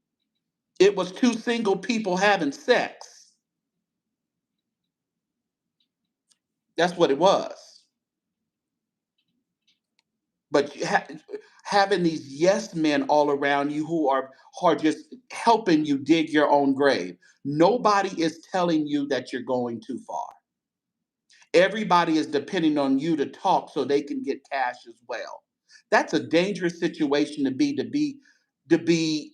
It was two single people having sex. That's what it was. But having these yes men all around you who are just helping you dig your own grave. Nobody is telling you that you're going too far. Everybody is depending on you to talk so they can get cash as well. That's a dangerous situation to be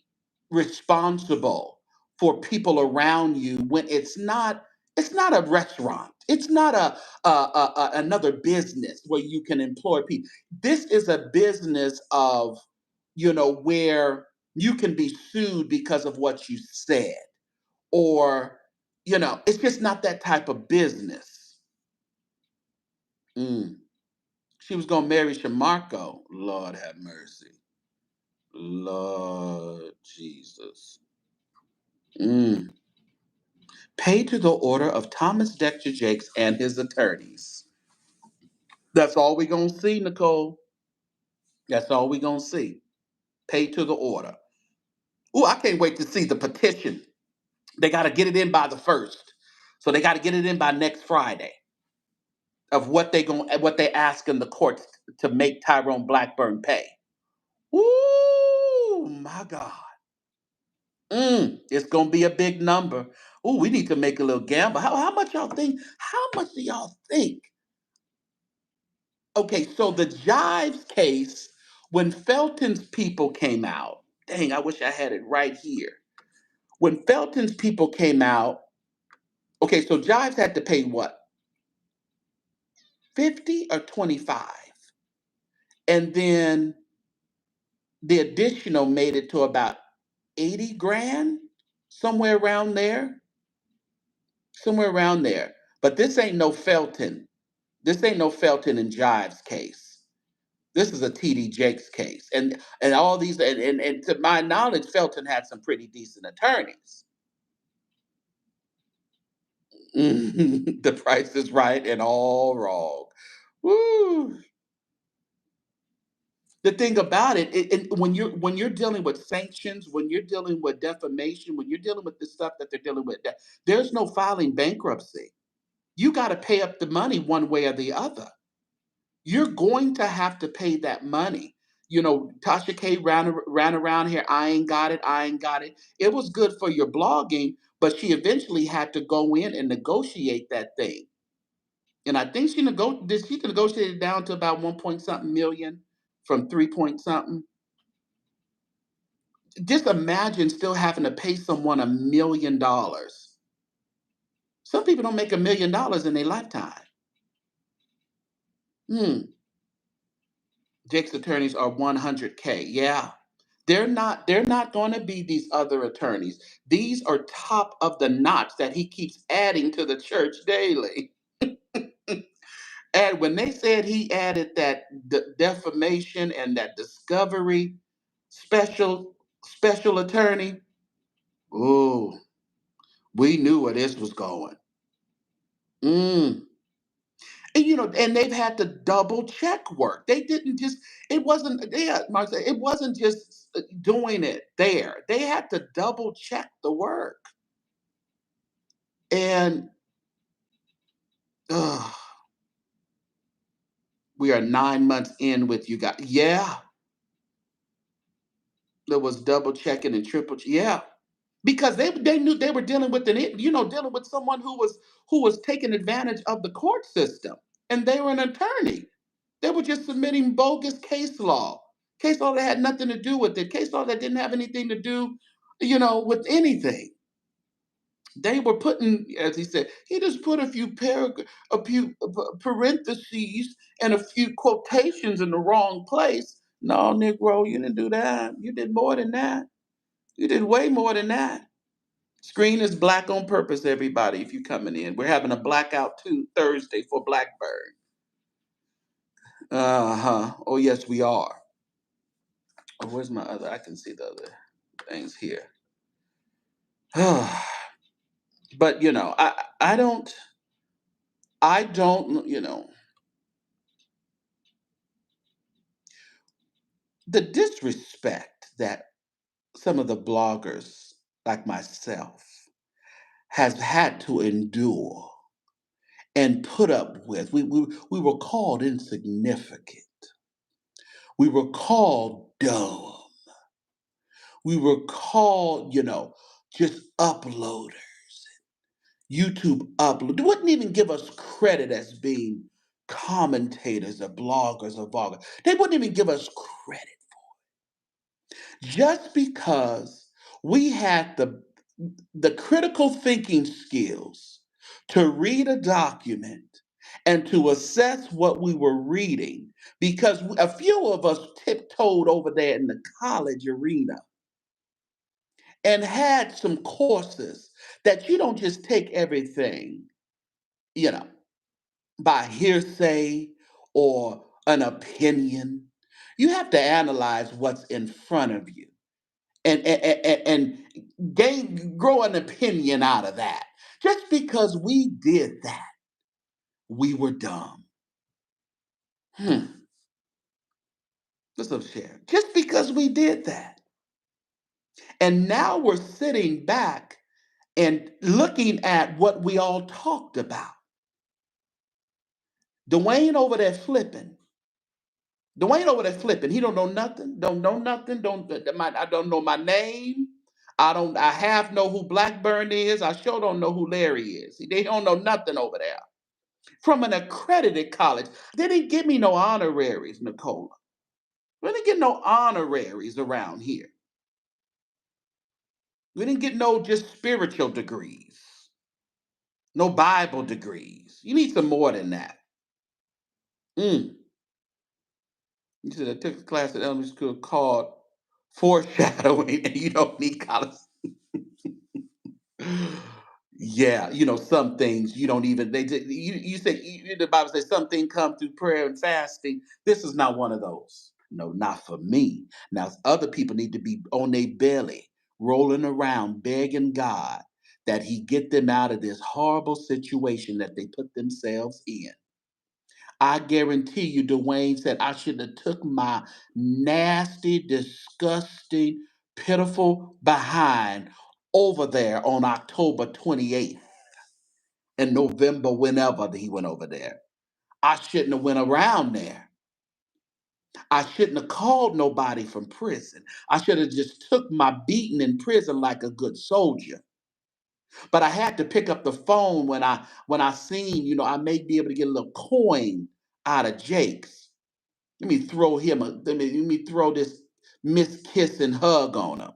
responsible for people around you when it's not a restaurant. It's not another business where you can employ people. This is a business of where you can be sued because of what you said, or it's just not that type of business. Mm. She was gonna marry Shamarco. Lord have mercy. Lord Jesus. Mm. Pay to the order of Thomas Dexter Jakes and his attorneys. That's all we're gonna see, Nicole. That's all we're gonna see. Pay to the order. Oh, I can't wait to see the petition. They gotta get it in by the first. So they gotta get it in by next Friday of what they asking the courts to make Tyrone Blackburn pay. Ooh, my God. It's gonna be a big number. Ooh, we need to make a little gamble. How much y'all think? How much do y'all think? Okay, so the Jives case, when Felton's people came out, dang, I wish I had it right here. When Felton's people came out, okay, so Jives had to pay what? 50 or 25? And then the additional made it to about 80 grand, somewhere around there. Somewhere around there. But this ain't no Felton. This ain't no Felton and Jives case. This is a TD Jakes case. And all these and to my knowledge, Felton had some pretty decent attorneys. The price is right and all wrong. Woo. The thing about when you're dealing with sanctions, when you're dealing with defamation, when you're dealing with the stuff that they're dealing with, there's no filing bankruptcy. You got to pay up the money one way or the other. You're going to have to pay that money. Tasha K ran around here. I ain't got it. I ain't got it. It was good for your blogging, but she eventually had to go in and negotiate that thing. And I think she negotiated down to about 1 point something million from 3 point something. Just imagine still having to pay someone $1 million. Some people don't make $1 million in their lifetime. Hmm. Jake's attorneys are 100K. Yeah. They're not going to be these other attorneys. These are top of the notch that he keeps adding to the church daily. And when they said he added that defamation and that discovery special special attorney, oh, we knew where this was going. Mm. And and they've had to double check work. They didn't just, it wasn't, yeah, Martha, it wasn't just doing it there. They had to double check the work. And uh, we are 9 months in with you guys. Yeah, there was double checking and yeah. Because they knew they were dealing with dealing with someone who was taking advantage of the court system, and they were an attorney. They were just submitting bogus case law that had nothing to do with it, case law that didn't have anything to do, with anything. They were putting, as he said, he just put a few parentheses and a few quotations in the wrong place. No, Negro, you didn't do that. You did more than that. You did way more than that. Screen is black on purpose, everybody, if you're coming in. We're having a blackout Thursday for Blackburn. Uh-huh. Oh, yes, we are. Oh, where's my other? I can see the other things here. But I don't, the disrespect that some of the bloggers like myself has had to endure and put up with. We were called insignificant. We were called dumb. We were called, just uploaders. YouTube upload. They wouldn't even give us credit as being commentators or bloggers or vloggers. They wouldn't even give us credit just because we had the critical thinking skills to read a document and to assess what we were reading, because a few of us tiptoed over there in the college arena and had some courses that you don't just take everything, you know, by hearsay or an opinion. You have to analyze what's in front of you and grow an opinion out of that. Just because we did that, we were dumb. Hmm. Let's share. Just because we did that. And now we're sitting back and looking at what we all talked about. Dwayne over there flipping. Dwayne over there flipping. He don't know nothing. Don't know nothing. I don't know my name. I half know who Blackburn is. I sure don't know who Larry is. They don't know nothing over there. From an accredited college. They didn't give me no honoraries, Nicola. We didn't get no honoraries around here. We didn't get no just spiritual degrees, no Bible degrees. You need some more than that. Mm. You said I took a class at elementary school called foreshadowing, and you don't need college. Yeah, some things you don't even you say the Bible says something come through prayer and fasting. This is not one of those. No, not for me. Now other people need to be on their belly, rolling around, begging God that He get them out of this horrible situation that they put themselves in. I guarantee you, Dwayne said I should have took my nasty, disgusting, pitiful behind over there on October 28th and November, whenever he went over there. I shouldn't have went around there. I shouldn't have called nobody from prison. I should have just took my beating in prison like a good soldier. But I had to pick up the phone when I seen, I may be able to get a little coin out of Jake's. Let me throw this miss kiss and hug on him.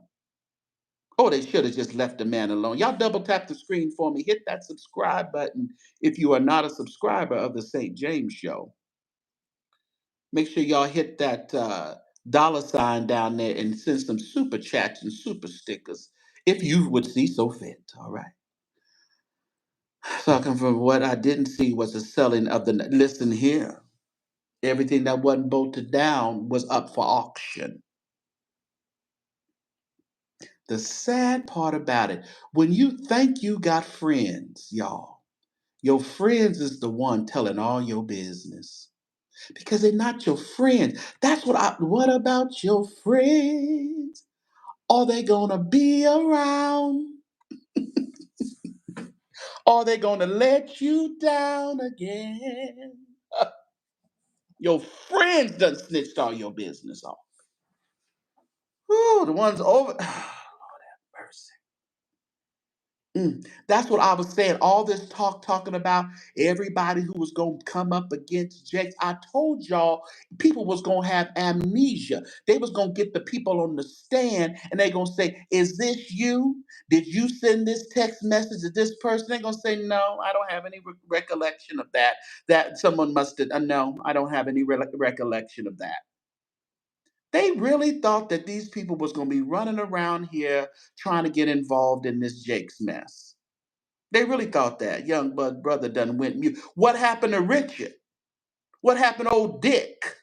Oh, they should have just left the man alone. Y'all double tap the screen for me. Hit that subscribe button if you are not a subscriber of the St. James Show. Make sure y'all hit that dollar sign down there and send some super chats and super stickers if you would see so fit. All right. Talking from what I didn't see was the selling of the. Listen here. Everything that wasn't bolted down was up for auction. The sad part about it, when you think you got friends, y'all, your friends is the one telling all your business because they're not your friends. What about your friends? Are they gonna be around? Are they gonna let you down again? Your friends done snitched all your business off. Whew, the ones over. Lord have mercy. That's what I was saying. All this talking about everybody who was going to come up against Jakes. I told y'all people was going to have amnesia. They was going to get the people on the stand and they going to say, "Is this you? Did you send this text message to this person?" They going to say, "No, I don't have any recollection of that. That someone must have. No, I don't have any recollection of that." They really thought that these people was going to be running around here trying to get involved in this Jake's mess. They really thought that. Young brother done went mute. What happened to Richard? What happened to old Dick?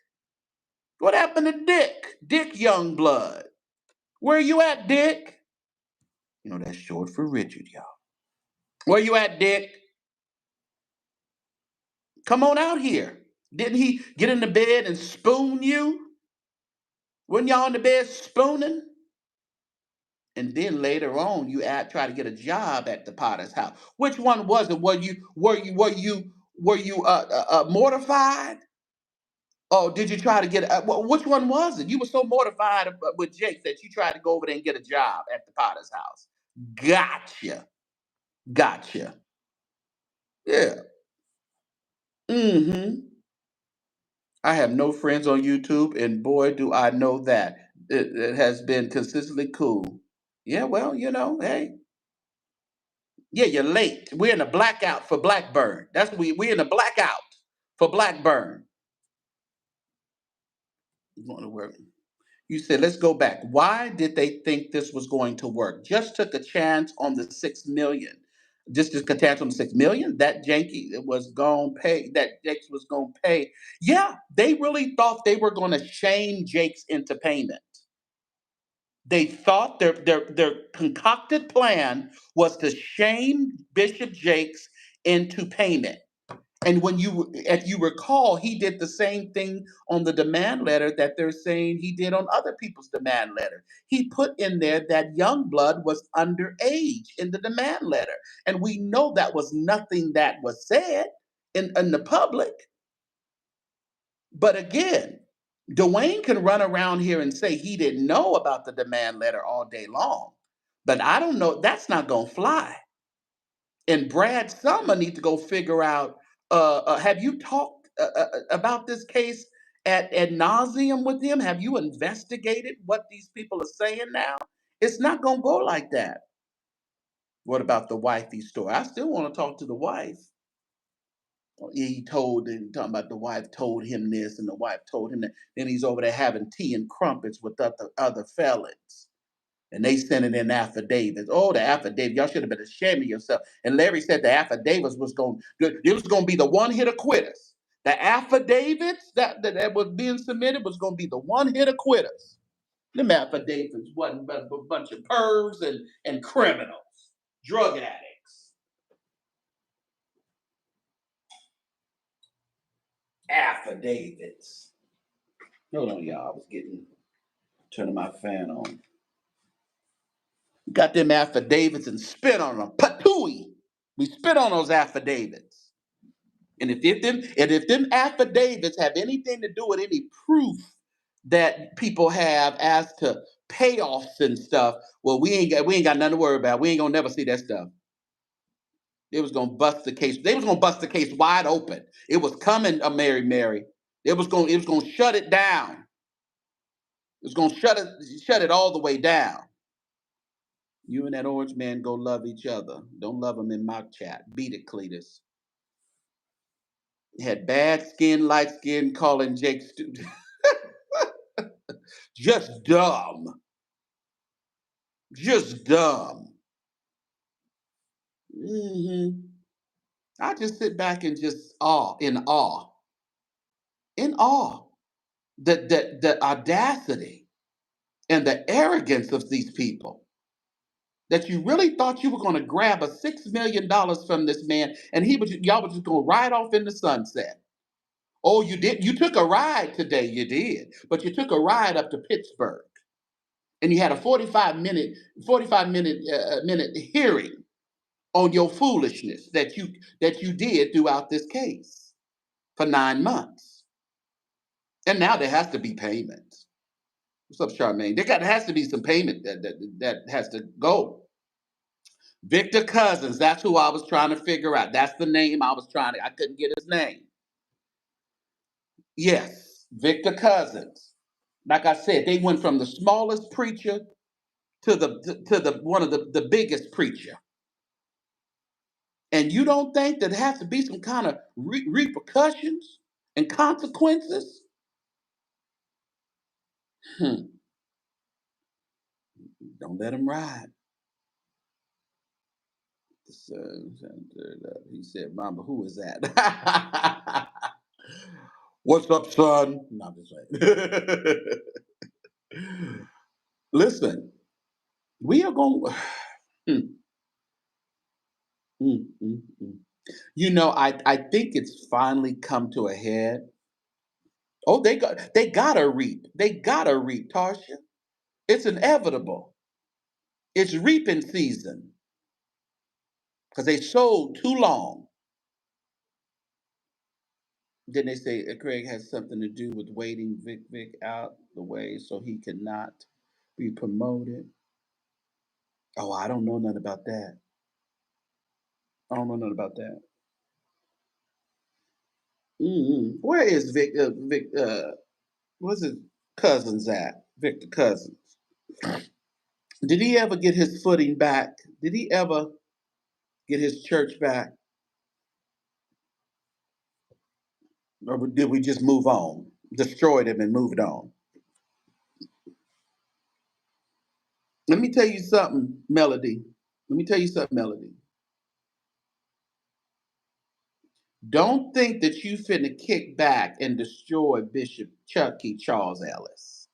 What happened to Dick? Dick Youngblood. Where you at, Dick? That's short for Richard, y'all. Where you at, Dick? Come on out here. Didn't he get in the bed and spoon you? When y'all in the bed spooning? And then later on, try to get a job at the Potter's house. Which one was it? Were you mortified? Oh, did you try to get? Which one was it? You were so mortified with Jake that you tried to go over there and get a job at the Potter's house. Gotcha, gotcha. Yeah. Mm-hmm. I have no friends on YouTube, and boy, do I know that it has been consistently cool. Yeah, well, hey, yeah, you're late. We're in a blackout for Blackburn. We're in a blackout for Blackburn. You want to work? You said, let's go back. Why did they think this was going to work? Just took a chance on the 6 million. Just took a chance on the 6 million. That Janky was going to pay. That Jakes was going to pay. Yeah, they really thought they were going to shame Jakes into payment. They thought their concocted plan was to shame Bishop Jakes into payment. And if you recall, he did the same thing on the demand letter that they're saying he did on other people's demand letter. He put in there that Youngblood was underage in the demand letter. And we know that was nothing that was said in the public. But again, Dwayne can run around here and say he didn't know about the demand letter all day long. But I don't know, that's not going to fly. And Brad Summer needs to go figure out. Have you talked about this case at nauseum with him? Have you investigated what these people are saying now? It's not gonna go like that. What about the wifey story? I still want to talk to the wife. He told and talking about the wife told him this and the wife told him that. Then he's over there having tea and crumpets with other felons. And they sent it in affidavits. Oh, the affidavit! Y'all should have been ashamed of yourself. And Larry said the affidavits it was going to be the one hit quitters. The affidavits that was being submitted was going to be the one hit quitters. Them affidavits wasn't but a bunch of pervs and criminals, drug addicts. Affidavits. Hold on, y'all. I was turning my fan on. Got them affidavits and spit on them. Patooey. We spit on those affidavits. And if them affidavits have anything to do with any proof that people have as to payoffs and stuff, well, we ain't got nothing to worry about. We ain't gonna never see that stuff. It was gonna bust the case. They was gonna bust the case wide open. It was coming, a Mary. It was gonna shut it down. It was gonna shut it all the way down. You and that orange man go love each other. Don't love him in my chat. Beat it, Cletus. Had bad skin, light skin, calling Jake just dumb. Just dumb. I just sit back and just in awe. The audacity and the arrogance of these people, that you really thought you were going to grab a $6 million from this man, and y'all was just going to ride off in the sunset. Oh, you did. You took a ride today. You did, but you took a ride up to Pittsburgh, and you had a 45 minute hearing on your foolishness that you did throughout this case for 9 months, and now there has to be payment. What's up, Charmaine? Has to be some payment that has to go. Victor Cousins, that's who I was trying to figure out. That's the name I couldn't get his name. Yes, Victor Cousins. Like I said, they went from the smallest preacher to the one of the biggest preacher. And you don't think that there has to be some kind of repercussions and consequences? Hmm. Don't let him ride. He said, "Mama, who is that?" What's up, son? No, I'm just saying. Listen, we are going. I think it's finally come to a head. Oh, they gotta reap. They gotta reap, Tarsha. It's inevitable. It's reaping season because they sold too long. Then they say Craig has something to do with waiting Vic out the way so he cannot be promoted. Oh, I don't know nothing about that. I don't know nothing about that. Where is Vic? Where's his cousins at? Victor Cousins. Did he ever get his footing back? Did he ever get his church back? Or did we just move on? Destroyed him and moved on? Let me tell you something, Melody. Let me tell you something, Melody. Don't think that you finna kick back and destroy Bishop Chucky Charles Ellis.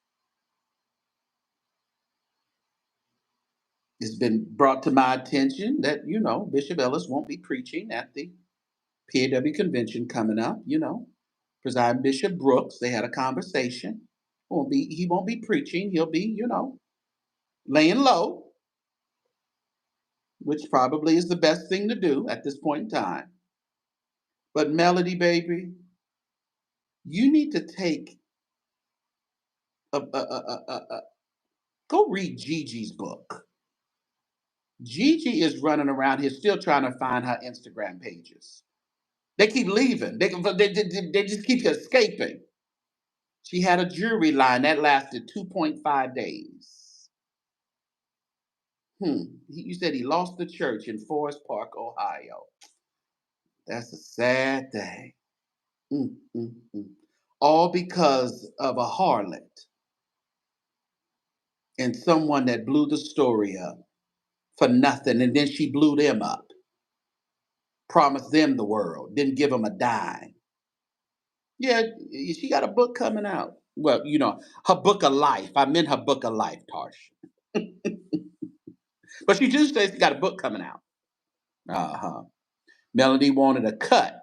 It's been brought to my attention that, Bishop Ellis won't be preaching at the PAW convention coming up, Presiding Bishop Brooks, they had a conversation. He won't be preaching. He'll be, laying low, which probably is the best thing to do at this point in time. But Melody, baby, you need to take go read Gigi's book. Gigi is running around here still trying to find her Instagram pages. They keep leaving. They just keep escaping. She had a jewelry line that lasted 2.5 days. You said he lost the church in Forest Park, Ohio. That's a sad thing. Mm, mm, mm. All because of a harlot and someone that blew the story up for nothing. And then she blew them up, promised them the world, didn't give them a dime. Yeah, she got a book coming out. Well, her book of life. I meant her book of life, Tarsh. But she just says she got a book coming out. Uh-huh. Melody wanted a cut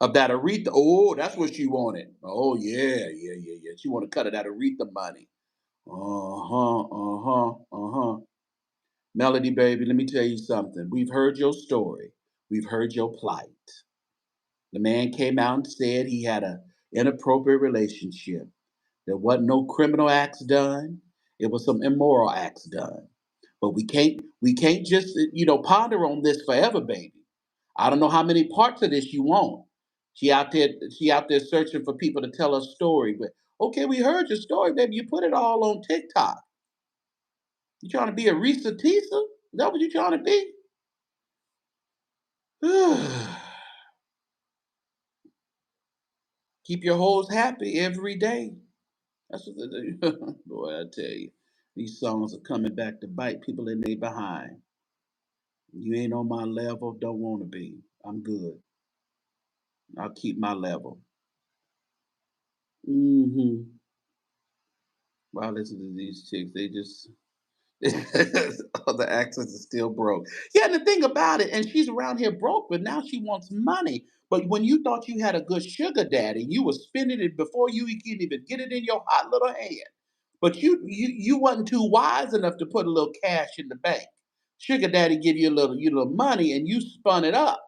of that Aretha. Oh, that's what she wanted. Oh, yeah. She wanted a cut of that Aretha money. Uh-huh. Melody, baby, let me tell you something. We've heard your story. We've heard your plight. The man came out and said he had an inappropriate relationship. There wasn't no criminal acts done. It was some immoral acts done. But we can't just ponder on this forever, baby. I don't know how many parts of this you want. She out there searching for people to tell her story. But okay, we heard your story, baby. You put it all on TikTok. You trying to be a Risa Tisa? Is that what you trying to be? Keep your hoes happy every day. That's what they do. Boy, I tell you, these songs are coming back to bite people in their behind. You ain't on my level, don't want to be. I'm good. I'll keep my level. Hmm. Wow, listen to these chicks. They just oh, the accent is still broke. Yeah, and the thing about it, and she's around here broke, but now she wants money. But when you thought you had a good sugar daddy, you were spending it before you could even get it in your hot little hand. But you wasn't too wise enough to put a little cash in the bank. Sugar daddy give you a little money, and you spun it up.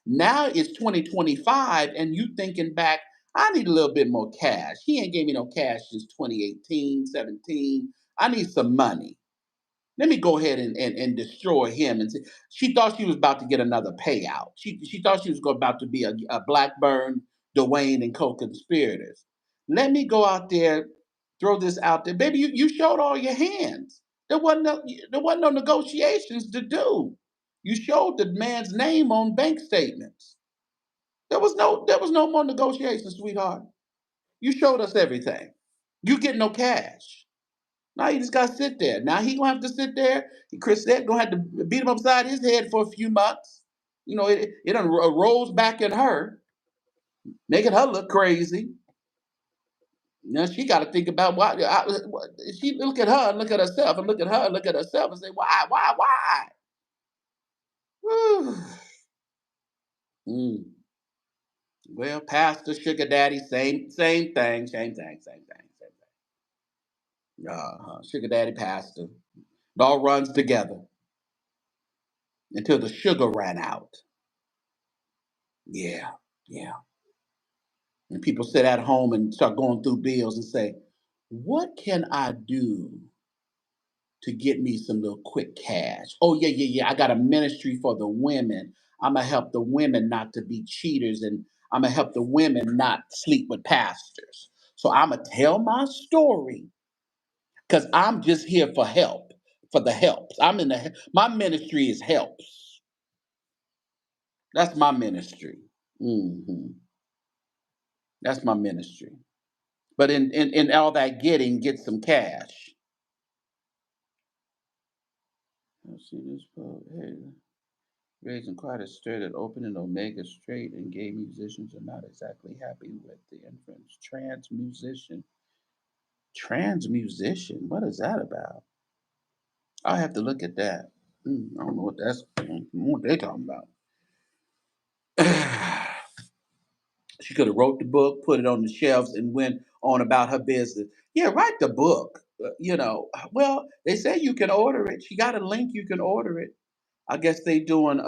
Now it's 2025, and you thinking back, I need a little bit more cash. He ain't gave me no cash since 2018, 17. I need some money. Let me go ahead and destroy him. And she thought she was about to get another payout. She thought she was about to be a Blackburn, Dwayne, and co-conspirators. Let me go out there, throw this out there. Baby, you showed all your hands. There wasn't no negotiations to do. You showed the man's name on bank statements. There was no more negotiations, sweetheart. You showed us everything. You get no cash. Now you just gotta sit there. Now he gonna have to sit there. Chris said gonna have to beat him upside his head for a few months. You know, it done rolls back at her, making her look crazy. Now she got to think about she look at her and look at herself and look at her and look at herself and say, why? Whew. Mm. Well, pastor, sugar daddy, same thing, same thing. Sugar daddy, pastor, it all runs together until the sugar ran out. Yeah, yeah. And people sit at home and start going through bills and say, what can I do to get me some little quick cash? Oh, yeah. I got a ministry for the women. I'm going to help the women not to be cheaters, and I'm going to help the women not sleep with pastors. So I'm going to tell my story because I'm just here for help, for the helps. My ministry is helps. That's my ministry. Hmm. That's my ministry. But in all that getting, get some cash. Let's see this quote. Hey, raising quite a stir that opening Omega straight and gay musicians are not exactly happy with the inference. Trans musician. What is that about? I'll have to look at that. I don't know what what they talking about. She could have wrote the book, put it on the shelves, and went on about her business. Yeah, write the book. Well, they say you can order it. She got a link. You can order it. I guess they doing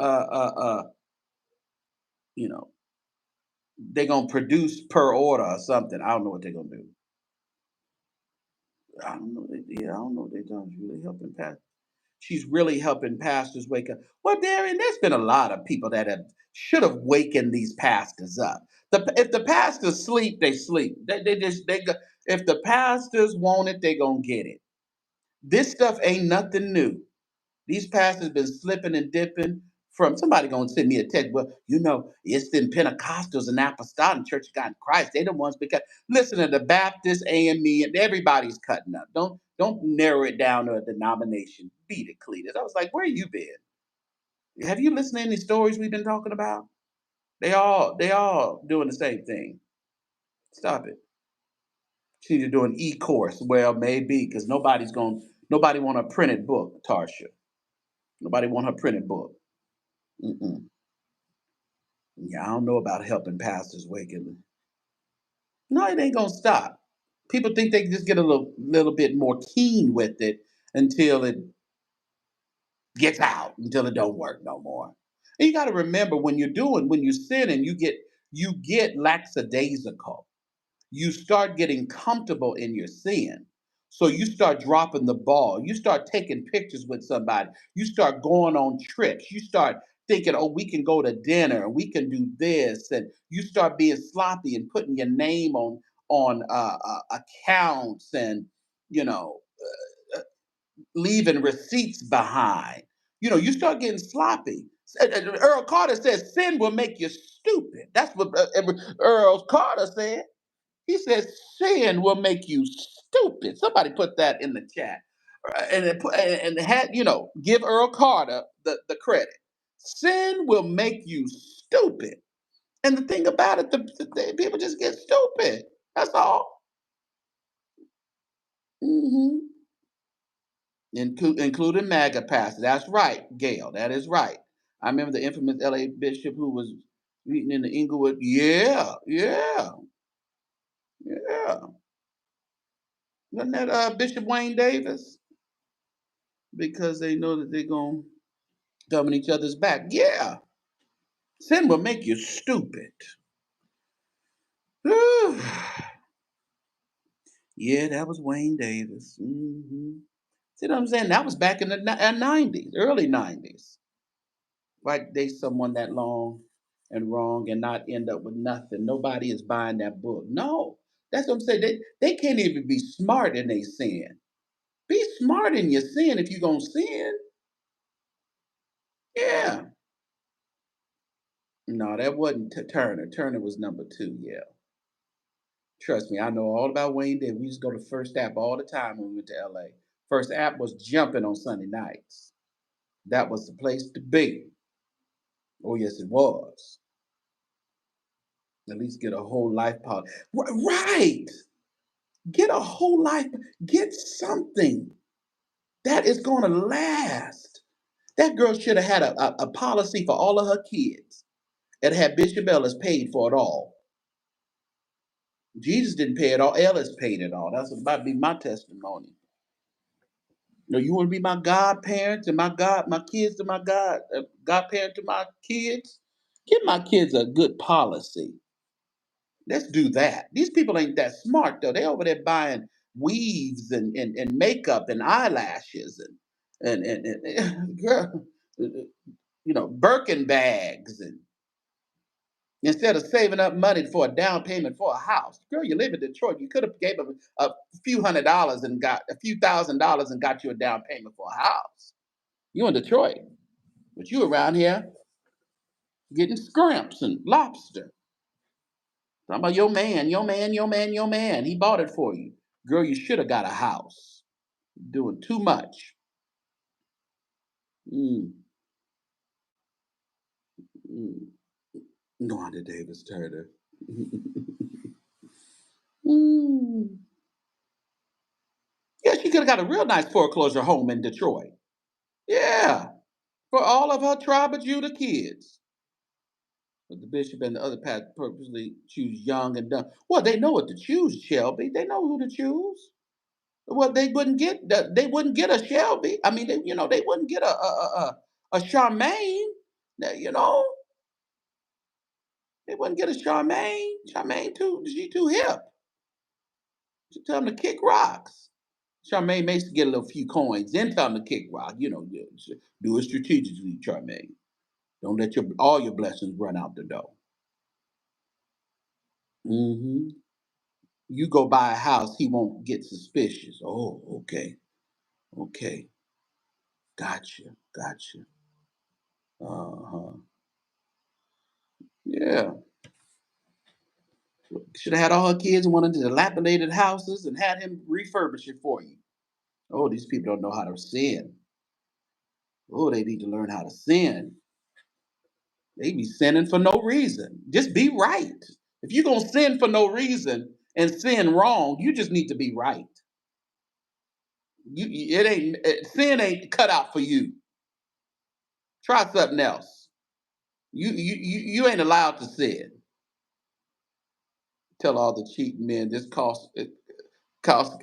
you know, they're gonna produce per order or something. I don't know what they're gonna do. I don't know. I don't know what they're doing. She's really helping pastors. She's really helping pastors wake up. Well, Darren, there's been a lot of people that should have wakened these pastors up. If the pastors sleep, they sleep. If the pastors want it, they gonna get it. This stuff ain't nothing new. These pastors been slipping and dipping from somebody gonna send me a text. Well, it's them Pentecostals and Apostolic Church of God in Christ. They the ones because listen to the Baptist, AME, and everybody's cutting up. Don't narrow it down to a denomination. Beat it, Cletus. I was like, where you been? Have you listened to any stories we've been talking about? They all doing the same thing. Stop it. She need to do an e-course. Well, maybe because nobody want a printed book, Tarsha. Nobody want her printed book. Mm-mm. Yeah, I don't know about helping pastors wake up. No, it ain't gonna stop. People think they can just get a little bit more keen with it until it gets out, until it don't work no more. And you got to remember when you're sinning, you get lackadaisical. You start getting comfortable in your sin. So you start dropping the ball. You start taking pictures with somebody. You start going on trips. You start thinking, oh, we can go to dinner and we can do this, and you start being sloppy and putting your name on accounts, and you know leaving receipts behind. You start getting sloppy. Earl Carter says sin will make you stupid. That's what Earl Carter said. He says sin will make you stupid. Somebody put that in the chat. And had give Earl Carter the credit. Sin will make you stupid. And the thing about it, people just get stupid. That's all. Hmm. Including MAGA pastor. That's right, Gail. That is right. I remember the infamous LA bishop who was meeting in the Inglewood. Yeah, yeah, yeah. Wasn't that Bishop Wayne Davis? Because they know that they're going to come in each other's back. Yeah. Sin will make you stupid. Yeah, that was Wayne Davis. See what I'm saying? That was back in the 90s, early 90s. Like they someone that long and wrong and not end up with nothing. Nobody is buying that book. No, that's what I'm saying. They can't even be smart in their sin. Be smart in your sin if you're gonna sin. Yeah. No, that wasn't Turner. Turner was number two. Yeah. Trust me, I know all about Wayne Davis. We used to go to First App all the time when we went to LA. First App was jumping on Sunday nights. That was the place to be. Oh yes, it was. At least get a whole life policy. Right. Get a whole life. Get something that is going to last. That girl should have had a policy for all of her kids and had Bishop Ellis paid for it all. Jesus didn't pay it all. Ellis paid it all. That's about to be my testimony. You want to be my godparents and my kids to my godparent to my kids? Give my kids a good policy. Let's do that. These people ain't that smart though. They over there buying weaves and makeup and eyelashes and girl, Birkin bags, and instead of saving up money for a down payment for a house. Girl, you live in Detroit. You could have gave them a few $100s and got a few $1,000s and got you a down payment for a house. You in Detroit, but you around here getting scrimps and lobster. Talking about your man, your man, your man, your man. He bought it for you. Girl, you should have got a house. Doing too much. Mm, mm. Wanda Davis Turner. Mm. Yeah, she could have got a real nice foreclosure home in Detroit. Yeah, for all of her tribe of Judah kids. But the bishop and the other pastor purposely choose young and dumb. Well, they know what to choose, Shelby. They know who to choose. Well, they wouldn't get a Shelby. I mean, they wouldn't get a Charmaine. You know, they wouldn't get a Charmaine. Charmaine she too hip. She tell them to kick rocks. Charmaine makes to get a little few coins, then tell them to kick rock. Do it strategically, Charmaine. Don't let all your blessings run out the door. You go buy a house, he won't get suspicious. Oh, okay, okay, gotcha. Uh huh. Yeah. Should have had all her kids in one of the dilapidated houses and had him refurbish it for you. Oh, these people don't know how to sin. Oh, they need to learn how to sin. They be sinning for no reason. Just be right. If you're gonna sin for no reason and sin wrong, you just need to be right. Sin ain't cut out for you. Try something else. You ain't allowed to sin. Tell all the cheating men this cost count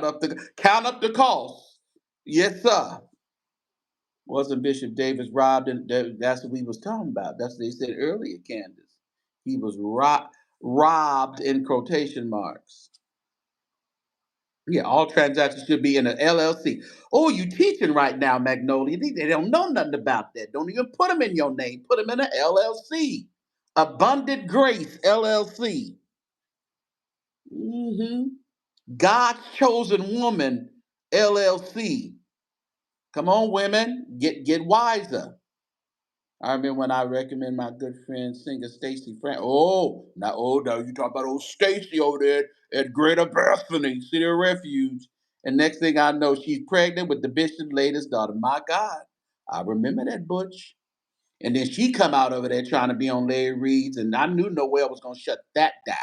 up the cost. Yes, sir. Wasn't Bishop Davis robbed? And that's what we was talking about. That's what they said earlier, Candace. He was robbed in quotation marks. Yeah, all transactions should be in an LLC. Oh, you teaching right now, Magnolia. They don't know nothing about that. Don't even put them in your name. Put them in an LLC. Abundant Grace LLC. hmm God's Chosen Woman LLC. Come on, women, get wiser. I remember when I recommend my good friend singer Stacy Fran. Oh, now you talk about old Stacy over there at Greater Bethany City of Refuge. And next thing I know, she's pregnant with the bishop's latest daughter. My God, I remember that Butch. And then she come out over there trying to be on Larry Reed's, and I knew Noel was gonna shut that down.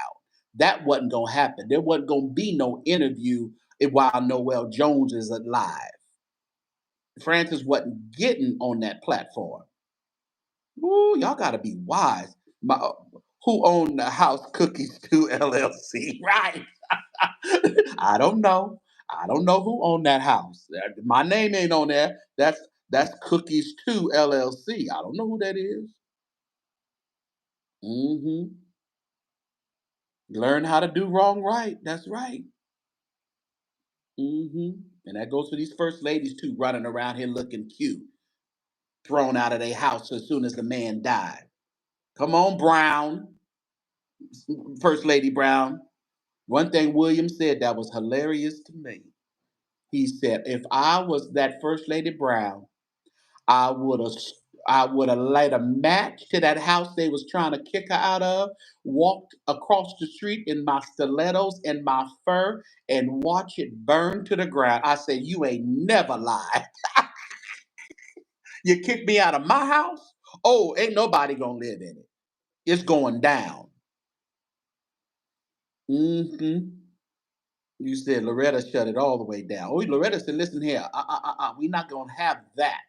That wasn't gonna happen. There wasn't gonna be no interview while Noel Jones is alive. Francis wasn't getting on that platform. Ooh, y'all gotta be wise. Who owned the house Cookies 2 LLC? Right. I don't know. I don't know who owned that house. My name ain't on there. That's Cookies 2 LLC. I don't know who that is. Mm-hmm. Learn how to do wrong right. That's right. Mm-hmm. And that goes for these first ladies too, running around here looking cute, thrown out of their house as soon as the man died. Come on, Brown, First Lady Brown. One thing William said that was hilarious to me. He said, "If I was that First Lady Brown, I would have I would have light a match to that house they was trying to kick her out of, walked across the street in my stilettos and my fur, and watch it burn to the ground." I said, "You ain't never lied. You kicked me out of my house? Oh, ain't nobody gonna live in it. It's going down." hmm You said Loretta shut it all the way down. Oh, Loretta said, "Listen here, we're not gonna have that."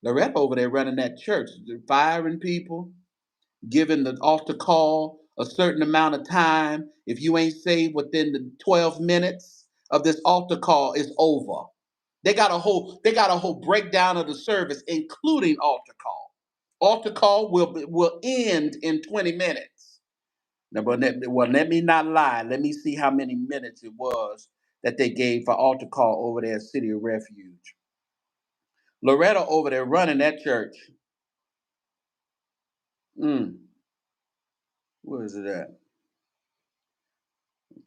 Loretta over there running that church, firing people, giving the altar call a certain amount of time. If you ain't saved within the 12 minutes of this altar call, it's over. They got a whole breakdown of the service, including altar call. Altar call will end in 20 minutes. Now, but let me not lie. Let me see how many minutes it was that they gave for altar call over there at City of Refuge. Loretta over there running that church. Mm, where is it at?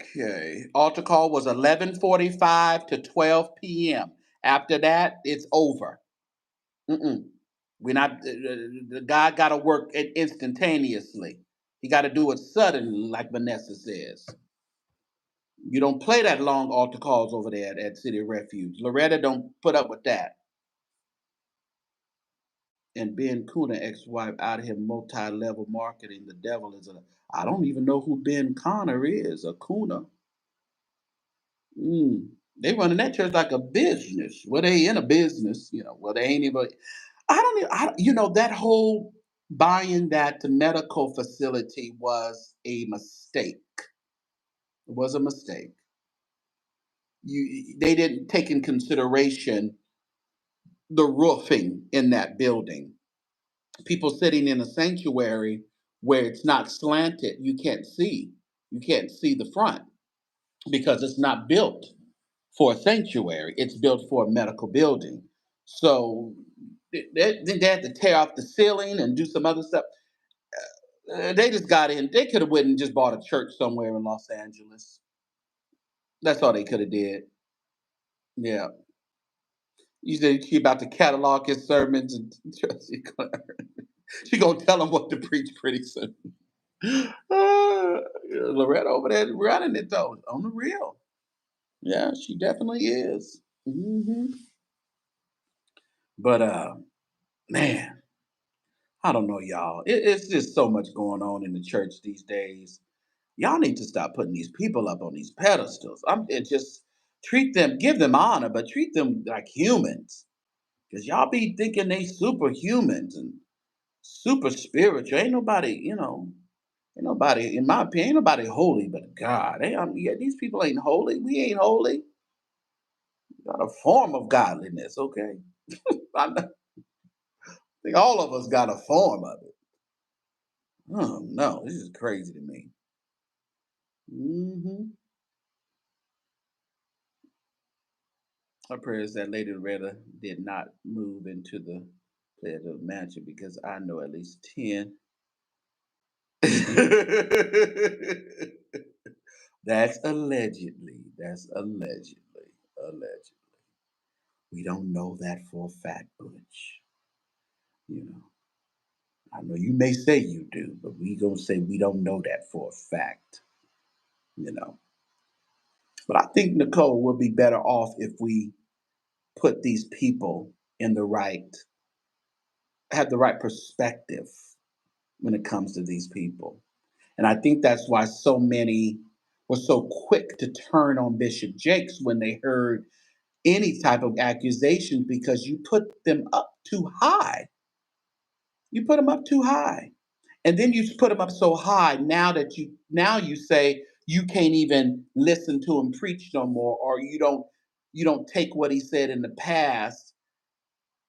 Okay. Altar call was 11:45 to 12 p.m. After that, it's over. Mm-mm. We're not. The God got to work it instantaneously. He got to do it suddenly, like Vanessa says. You don't play that long altar calls over there at City Refuge. Loretta don't put up with that. And Ben Kuna, ex-wife, out here multi-level marketing. The devil is a. I don't even know who Ben Connor is. A Kuna. Mm. They running that church like a business. Well, they in a business, Well, they ain't even. I don't. That whole buying that medical facility was a mistake. It was a mistake. They didn't take in consideration the roofing in that building. People sitting in a sanctuary where it's not slanted, you can't see. You can't see the front because it's not built for a sanctuary. It's built for a medical building. So they had to tear off the ceiling and do some other stuff. They just got in. They could have went and just bought a church somewhere in Los Angeles. That's all they could have did. Yeah. You said she about to catalog his sermons and she gonna tell him what to preach pretty soon. Loretta over there running it though, on the real. Yeah, she definitely is. But man, I don't know, y'all. It's just so much going on in the church these days. Y'all need to stop putting these people up on these pedestals. It just treat them, give them honor, but treat them like humans. Cause y'all be thinking they superhumans and super spiritual. Ain't nobody, in my opinion, ain't nobody holy but God. Yeah, these people ain't holy. We ain't holy. Got a form of godliness, okay? Think all of us got a form of it. Oh no, this is crazy to me. hmm My prayer is that Lady Loretta did not move into the Plato mansion because I know at least 10. That's allegedly. That's allegedly. Allegedly. We don't know that for a fact, Butch. You know, I know you may say you do, but we gonna say we don't know that for a fact. You know, but I think Nicole would be better off if we put these people in the right, have the right perspective when it comes to these people. And I think that's why so many were so quick to turn on Bishop Jakes when they heard any type of accusation because you put them up too high. You put them up too high. And then you put them up so high now you say you can't even listen to him preach no more, or you don't take what he said in the past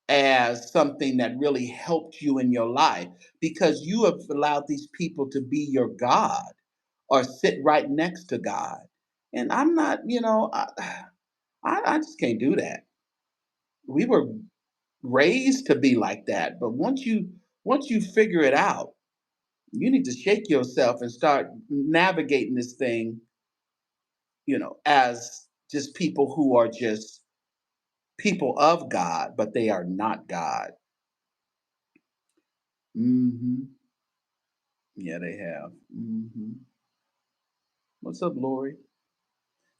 as something that really helped you in your life because you have allowed these people to be your God or sit right next to God. And I'm not, I just can't do that. We were raised to be like that, but once you figure it out, you need to shake yourself and start navigating this thing, as just people who are just people of God, but they are not God. Hmm. Yeah, they have. What's up, Lori?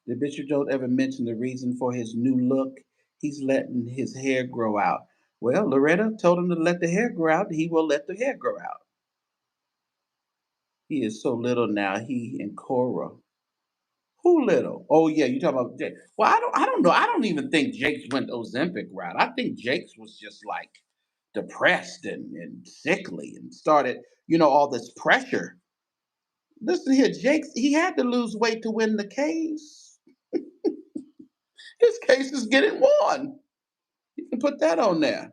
The Bishop don't ever mention the reason for his new look. He's letting his hair grow out. Well, Loretta told him to let the hair grow out. He will let the hair grow out. He is so little now. He and Cora. Who little? Oh yeah, you talking about Jake? Well, I don't know. I don't even think Jake's went the Ozempic route. I think Jake's was just like depressed and sickly and started, all this pressure. Listen here, Jake's he had to lose weight to win the case. His case is getting won. You can put that on there.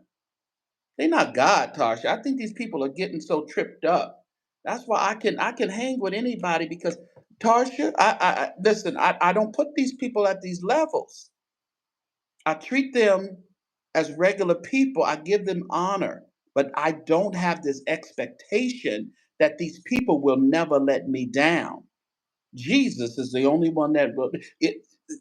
They're not God, Tasha. I think these people are getting so tripped up. That's why I can hang with anybody because Tarsha, I listen, I don't put these people at these levels. I treat them as regular people. I give them honor, but I don't have this expectation that these people will never let me down. Jesus is the only one that will.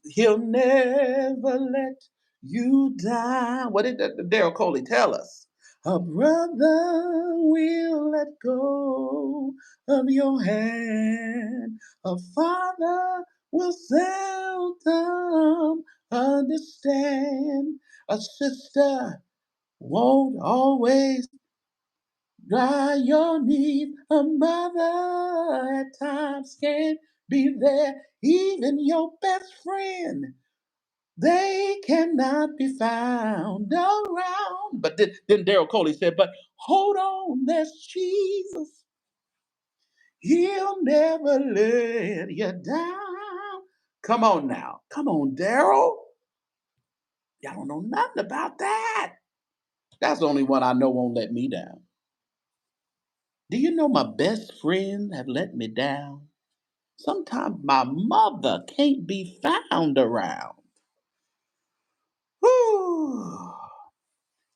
He'll never let you down. What did Daryl Coley tell us? A brother will let go of your hand. A father will seldom understand. A sister won't always dry your knees. A mother at times can't be there. Even your best friend, they cannot be found around. But then Daryl Coley said, but hold on, there's Jesus. He'll never let you down. Come on now. Come on, Daryl. Y'all don't know nothing about that. That's the only one I know won't let me down. Do you know my best friend have let me down? Sometimes my mother can't be found around. Whew.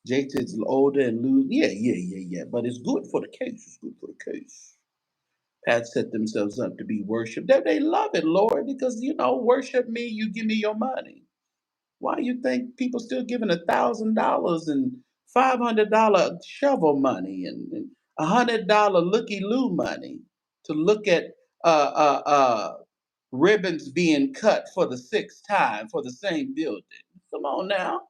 Jake is older and lose. Yeah, yeah, yeah, yeah. But it's good for the case. It's good for the case. Pat set themselves up to be worshipped. They love it, Lord, because worship me, you give me your money. Why you think people still giving $1,000 and $500 shovel money and $100 looky loo money to look at ribbons being cut for the sixth time for the same building? Come on now,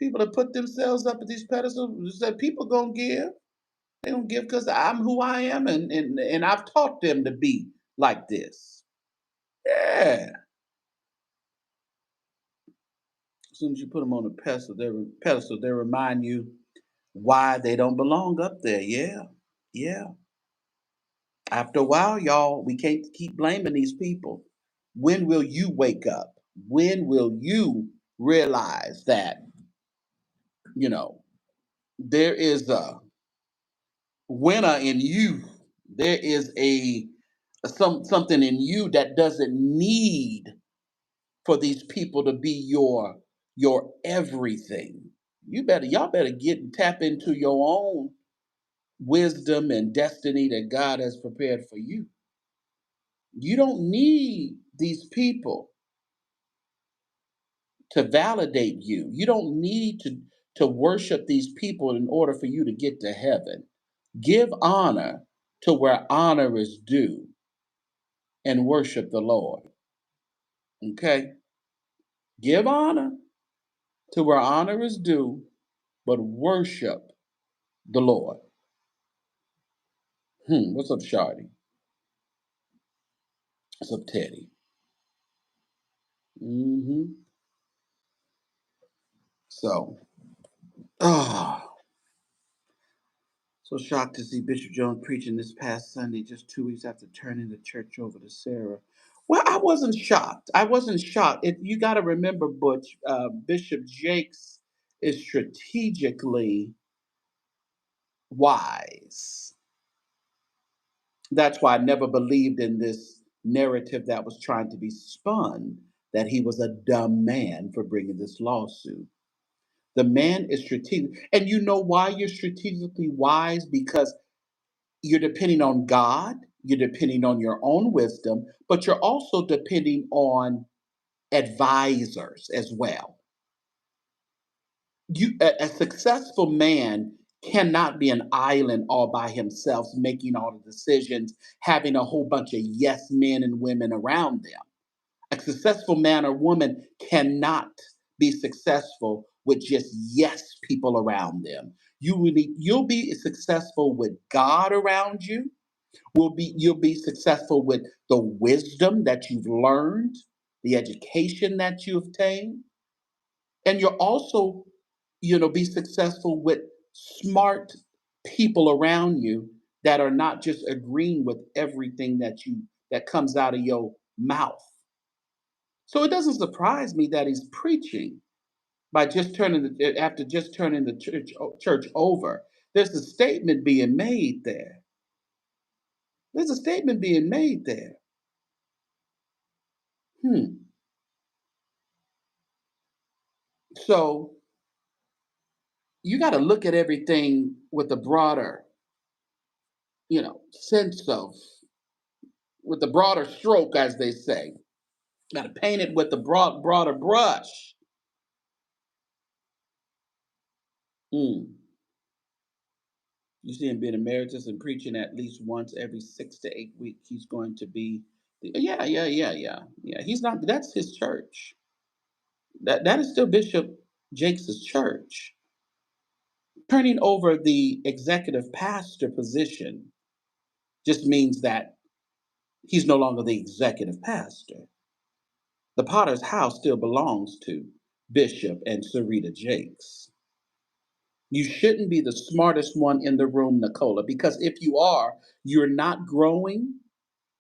people that put themselves up at these pedestals that people gonna give. They don't give because I'm who I am, and I've taught them to be like this. Yeah. As soon as you put them on a pedestal, they remind you why they don't belong up there. Yeah, yeah. After a while, y'all, we can't keep blaming these people. When will you wake up? When will you realize that you know there is a winner in you? There is something in you that doesn't need for these people to be your everything. Y'all better get and tap into your own wisdom and destiny that God has prepared for you. You don't need these people to validate you. You don't need to worship these people in order for you to get to heaven. Give honor to where honor is due and worship the Lord. Okay? Give honor to where honor is due, but worship the Lord. What's up, Shardy? What's up, Teddy? So, ah, so shocked to see Bishop Jones preaching this past Sunday, just 2 weeks after turning the church over to Sarah. Well, I wasn't shocked. I wasn't shocked. You got to remember, Butch, Bishop Jakes is strategically wise. That's why I never believed in this narrative that was trying to be spun that he was a dumb man for bringing this lawsuit. The man is strategic. And you know why you're strategically wise? Because you're depending on God, you're depending on your own wisdom, but you're also depending on advisors as well. A successful man cannot be an island all by himself, making all the decisions, having a whole bunch of yes men and women around them. A successful man or woman cannot be successful with just yes people around them. You'll be successful with God around you. You'll be successful with the wisdom that you've learned, the education that you've obtained, and you'll also, be successful with smart people around you that are not just agreeing with everything that comes out of your mouth. So it doesn't surprise me that he's preaching by just after just turning the church over. There's a statement being made there. There's a statement being made there. Hmm. So you got to look at everything with a broader, sense of, with the broader stroke, as they say. Got to paint it with the broader brush. Hmm. You see him being emeritus and preaching at least once every 6 to 8 weeks. He's going to be, yeah. He's not. That's his church. That is still Bishop Jakes's church. Turning over the executive pastor position just means that he's no longer the executive pastor. The Potter's house still belongs to Bishop and Sarita Jakes. You shouldn't be the smartest one in the room, Nicola, because if you are, you're not growing,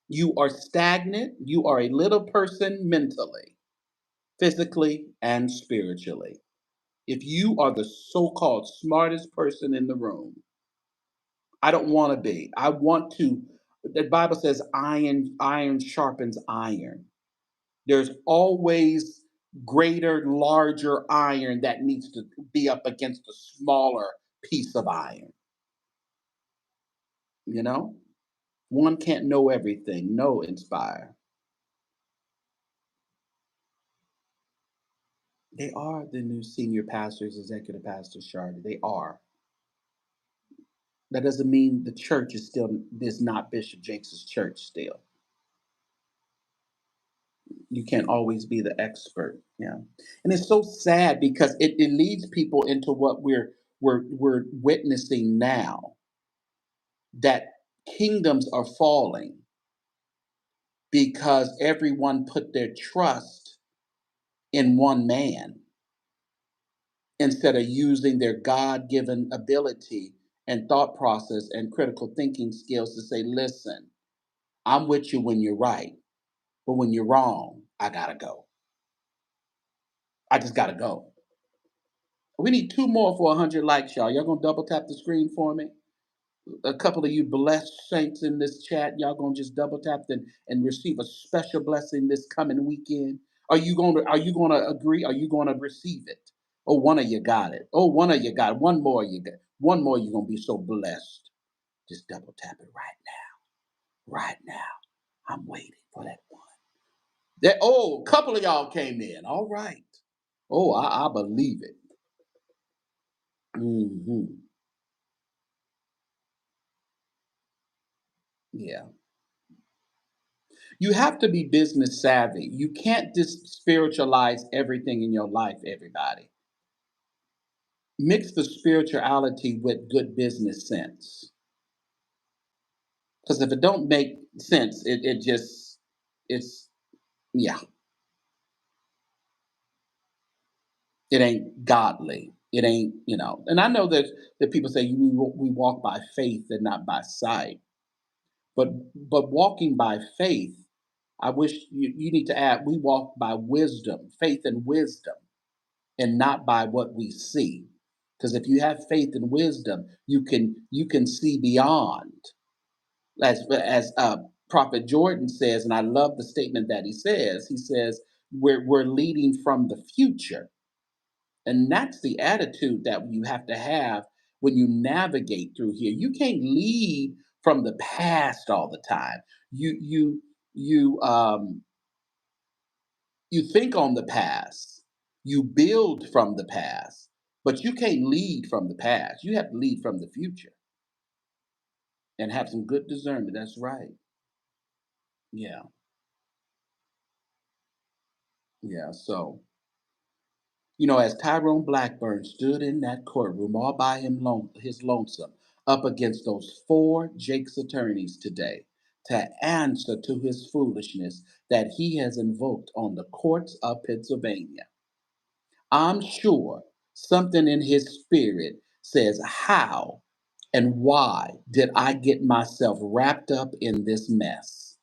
you are stagnant, you are a little person mentally, physically, and spiritually. If you are the so called smartest person in the room, I don't want to be. I want to. The Bible says iron sharpens iron. There's always greater, larger iron that needs to be up against a smaller piece of iron. You know, one can't know everything. No, Inspire. They are the new senior pastors, executive pastors, Shard. They are. That doesn't mean the church is not Bishop Jakes's church still. You can't always be the expert. Yeah. And it's so sad because it leads people into what we're witnessing now, that kingdoms are falling because everyone put their trust in one man instead of using their God-given ability and thought process and critical thinking skills to say, listen, I'm with you when you're right, but when you're wrong, I gotta go. I just gotta go. We need two more for 100 likes, y'all. Y'all gonna double tap the screen for me? A couple of you blessed saints in this chat, y'all gonna just double tap and receive a special blessing this coming weekend. Are you gonna agree? Are you gonna receive it? Oh, one of you got it. Oh, one of you got it. One more you got. One more you're gonna be so blessed. Just double tap it right now. Right now. I'm waiting for that one. A couple of y'all came in. All right. Oh, I believe it. Hmm. Yeah. You have to be business savvy. You can't just spiritualize everything in your life, everybody. Mix the spirituality with good business sense. Because if it don't make sense, it just it's yeah, it ain't godly. It ain't, and I know that people say we walk by faith and not by sight. But walking by faith, I wish you need to add we walk by wisdom, faith and wisdom, and not by what we see. Because if you have faith and wisdom, you can see beyond. As Prophet Jordan says, and I love the statement that he says. He says we're leading from the future, and that's the attitude that you have to have when you navigate through here. You can't lead from the past all the time. You think on the past, you build from the past, but you can't lead from the past. You have to lead from the future and have some good discernment. That's right. Yeah, yeah. So, as Tyrone Blackburn stood in that courtroom all by his lonesome, up against those four Jake's attorneys today, to answer to his foolishness that he has invoked on the courts of Pennsylvania. I'm sure something in his spirit says, how and why did I get myself wrapped up in this mess?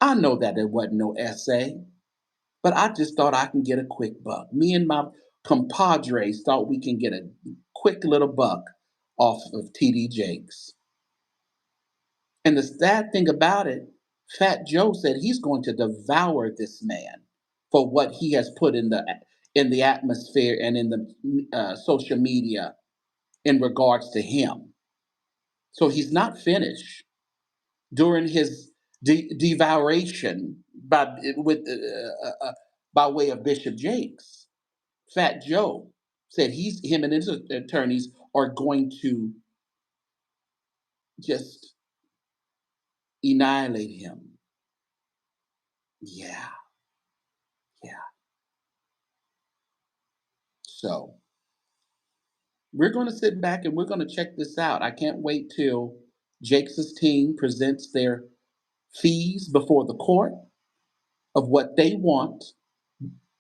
I know that it wasn't no essay, but I just thought I can get a quick buck. Me and my compadres thought we can get a quick little buck off of TD Jakes. And the sad thing about it, Fat Joe said he's going to devour this man for what he has put in the atmosphere and in the social media in regards to him. So he's not finished. During his devouration by way of Bishop Jakes, Fat Joe said him and his attorneys are going to just annihilate him. Yeah, yeah. So we're going to sit back and we're going to check this out. I can't wait till Jake's team presents their fees before the court of what they want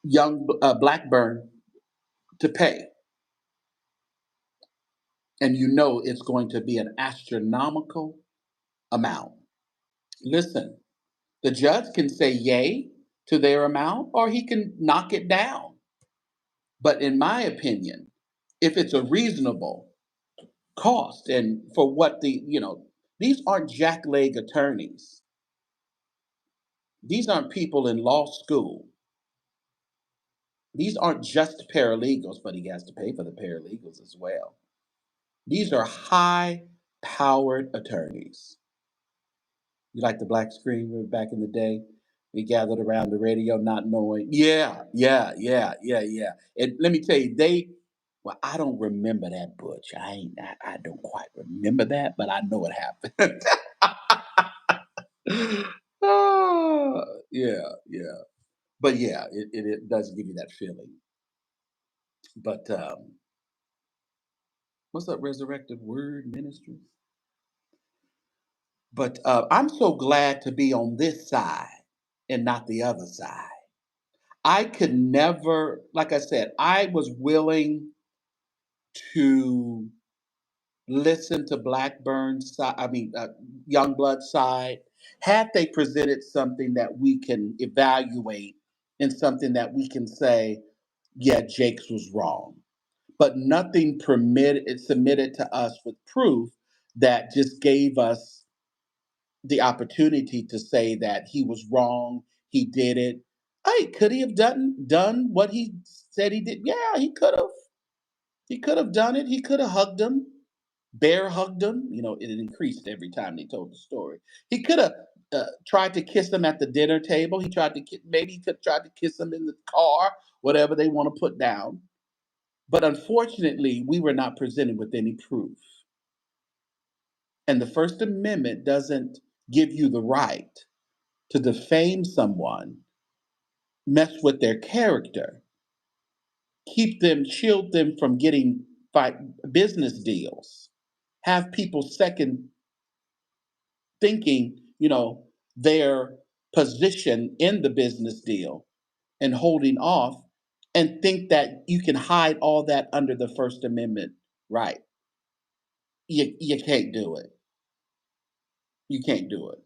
young Blackburn to pay. And it's going to be an astronomical amount. Listen, the judge can say yay to their amount or he can knock it down. But in my opinion, if it's a reasonable cost and for what these aren't jackleg attorneys. These aren't people in law school. These aren't just paralegals, but he has to pay for the paralegals as well. These are high powered attorneys. You like the black screen back in the day? We gathered around the radio not knowing. Yeah, yeah, yeah, yeah, yeah. And let me tell you, well, I don't remember that, Butch. I don't quite remember that, but I know it happened. Ah, yeah, yeah. But yeah, it does give you that feeling. But what's up, Resurrected Word Ministries? But I'm so glad to be on this side and not the other side. I could never, like I said, I was willing to listen to Blackburn's side, I mean, Youngblood's side, had they presented something that we can evaluate and something that we can say, yeah, Jakes was wrong. But nothing submitted to us with proof that just gave us the opportunity to say that he was wrong, he did it. Right? Could he have done what he said he did? Yeah, he could have. He could have done it. He could have hugged him, bear hugged him. It increased every time they told the story. He could have tried to kiss him at the dinner table. He tried to maybe he could tried to kiss him in the car, whatever they want to put down. But unfortunately, we were not presented with any proof. And the First Amendment doesn't give you the right to defame someone, mess with their character, keep them, shield them from getting business deals, have people second thinking, their position in the business deal and holding off, and think that you can hide all that under the First Amendment right. You can't do it. You can't do it.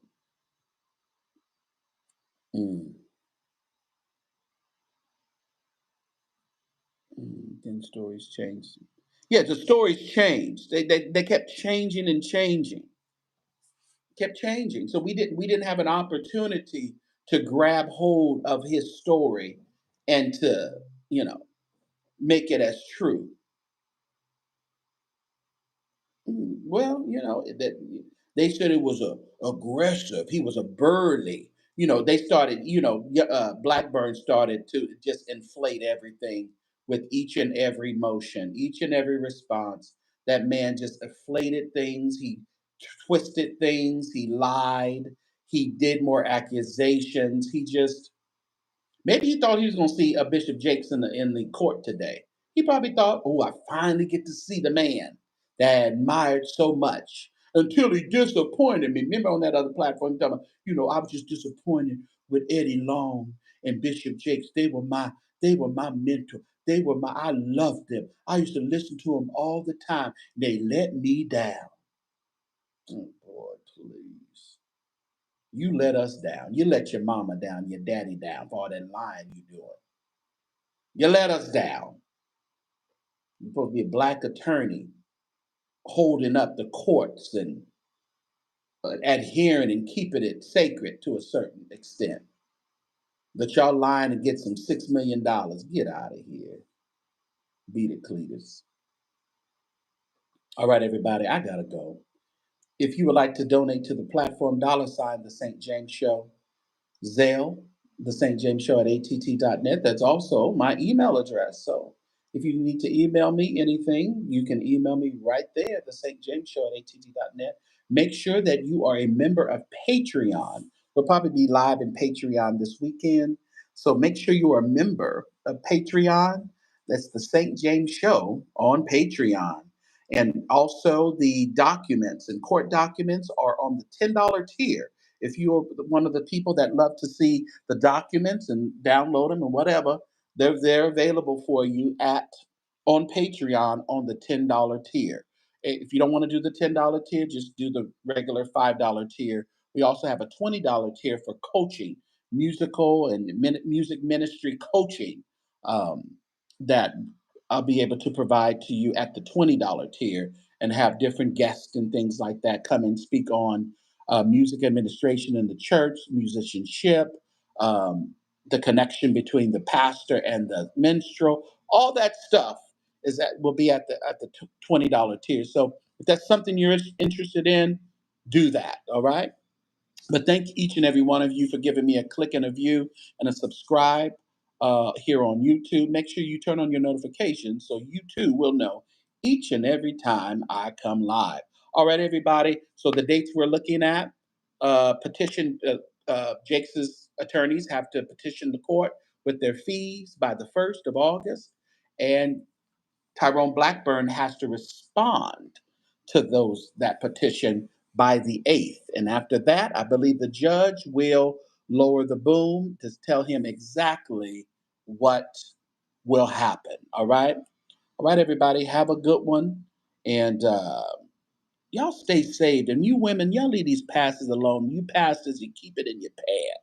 Mm, then stories change. Yeah, the stories changed. They kept changing and changing, kept changing. So we didn't have an opportunity to grab hold of his story and to you know make it as true. Well, that they said it was a aggressive. He was a burly. They started. Blackburn started to just inflate everything with each and every motion, each and every response. That man just inflated things. He twisted things. He lied. He did more accusations. He just Maybe he thought he was going to see Bishop Jakes in the court today. He probably thought, "Oh, I finally get to see the man that I admired so much." Until he disappointed me. Remember on that other platform, he talking about, I was just disappointed with Eddie Long and Bishop Jakes. They were my mentor. I loved them. I used to listen to them all the time. They let me down. Oh, boy, please. You let us down. You let your mama down, your daddy down for all that lying you doing. You let us down. You're supposed to be a black attorney holding up the courts and adhering and keeping it sacred to a certain extent. But y'all lying and get some $6 million. Get out of here. Beat it, Cletus. All right, everybody, I gotta go. If you would like to donate to the platform, $ the St. James Show, Zelle, the St. James Show at att.net. That's also my email address. So if you need to email me anything, you can email me right there, the St. James Show at att.net. Make sure that you are a member of Patreon. We'll probably be live in Patreon this weekend. So make sure you are a member of Patreon. That's the St. James Show on Patreon. And also the documents and court documents are on the $10 tier. If you're one of the people that love to see the documents and download them and whatever, they're available for you at on Patreon on the $10 tier. If you don't want to do the $10 tier, just do the regular $5 tier. We also have a $20 tier for coaching, musical and music ministry coaching, um, that I'll be able to provide to you at the $20 tier, and have different guests and things like that come and speak on music administration in the church, musicianship, the connection between the pastor and the minstrel, all that stuff will be at the $20 tier. So if that's something you're interested in, do that. All right. But thank each and every one of you for giving me a click and a view and a subscribe here on YouTube. Make sure you turn on your notifications so you too will know each and every time I come live. All right, everybody. So the dates we're looking at, Jake's attorneys have to petition the court with their fees by the 1st of August. And Tyrone Blackburn has to respond to that petition by the 8th. And after that, I believe the judge will lower the boom to tell him exactly what will happen. All right. All right, everybody. Have a good one. And y'all stay saved. And you women, y'all leave these pastors alone. You pastors, you keep it in your pants.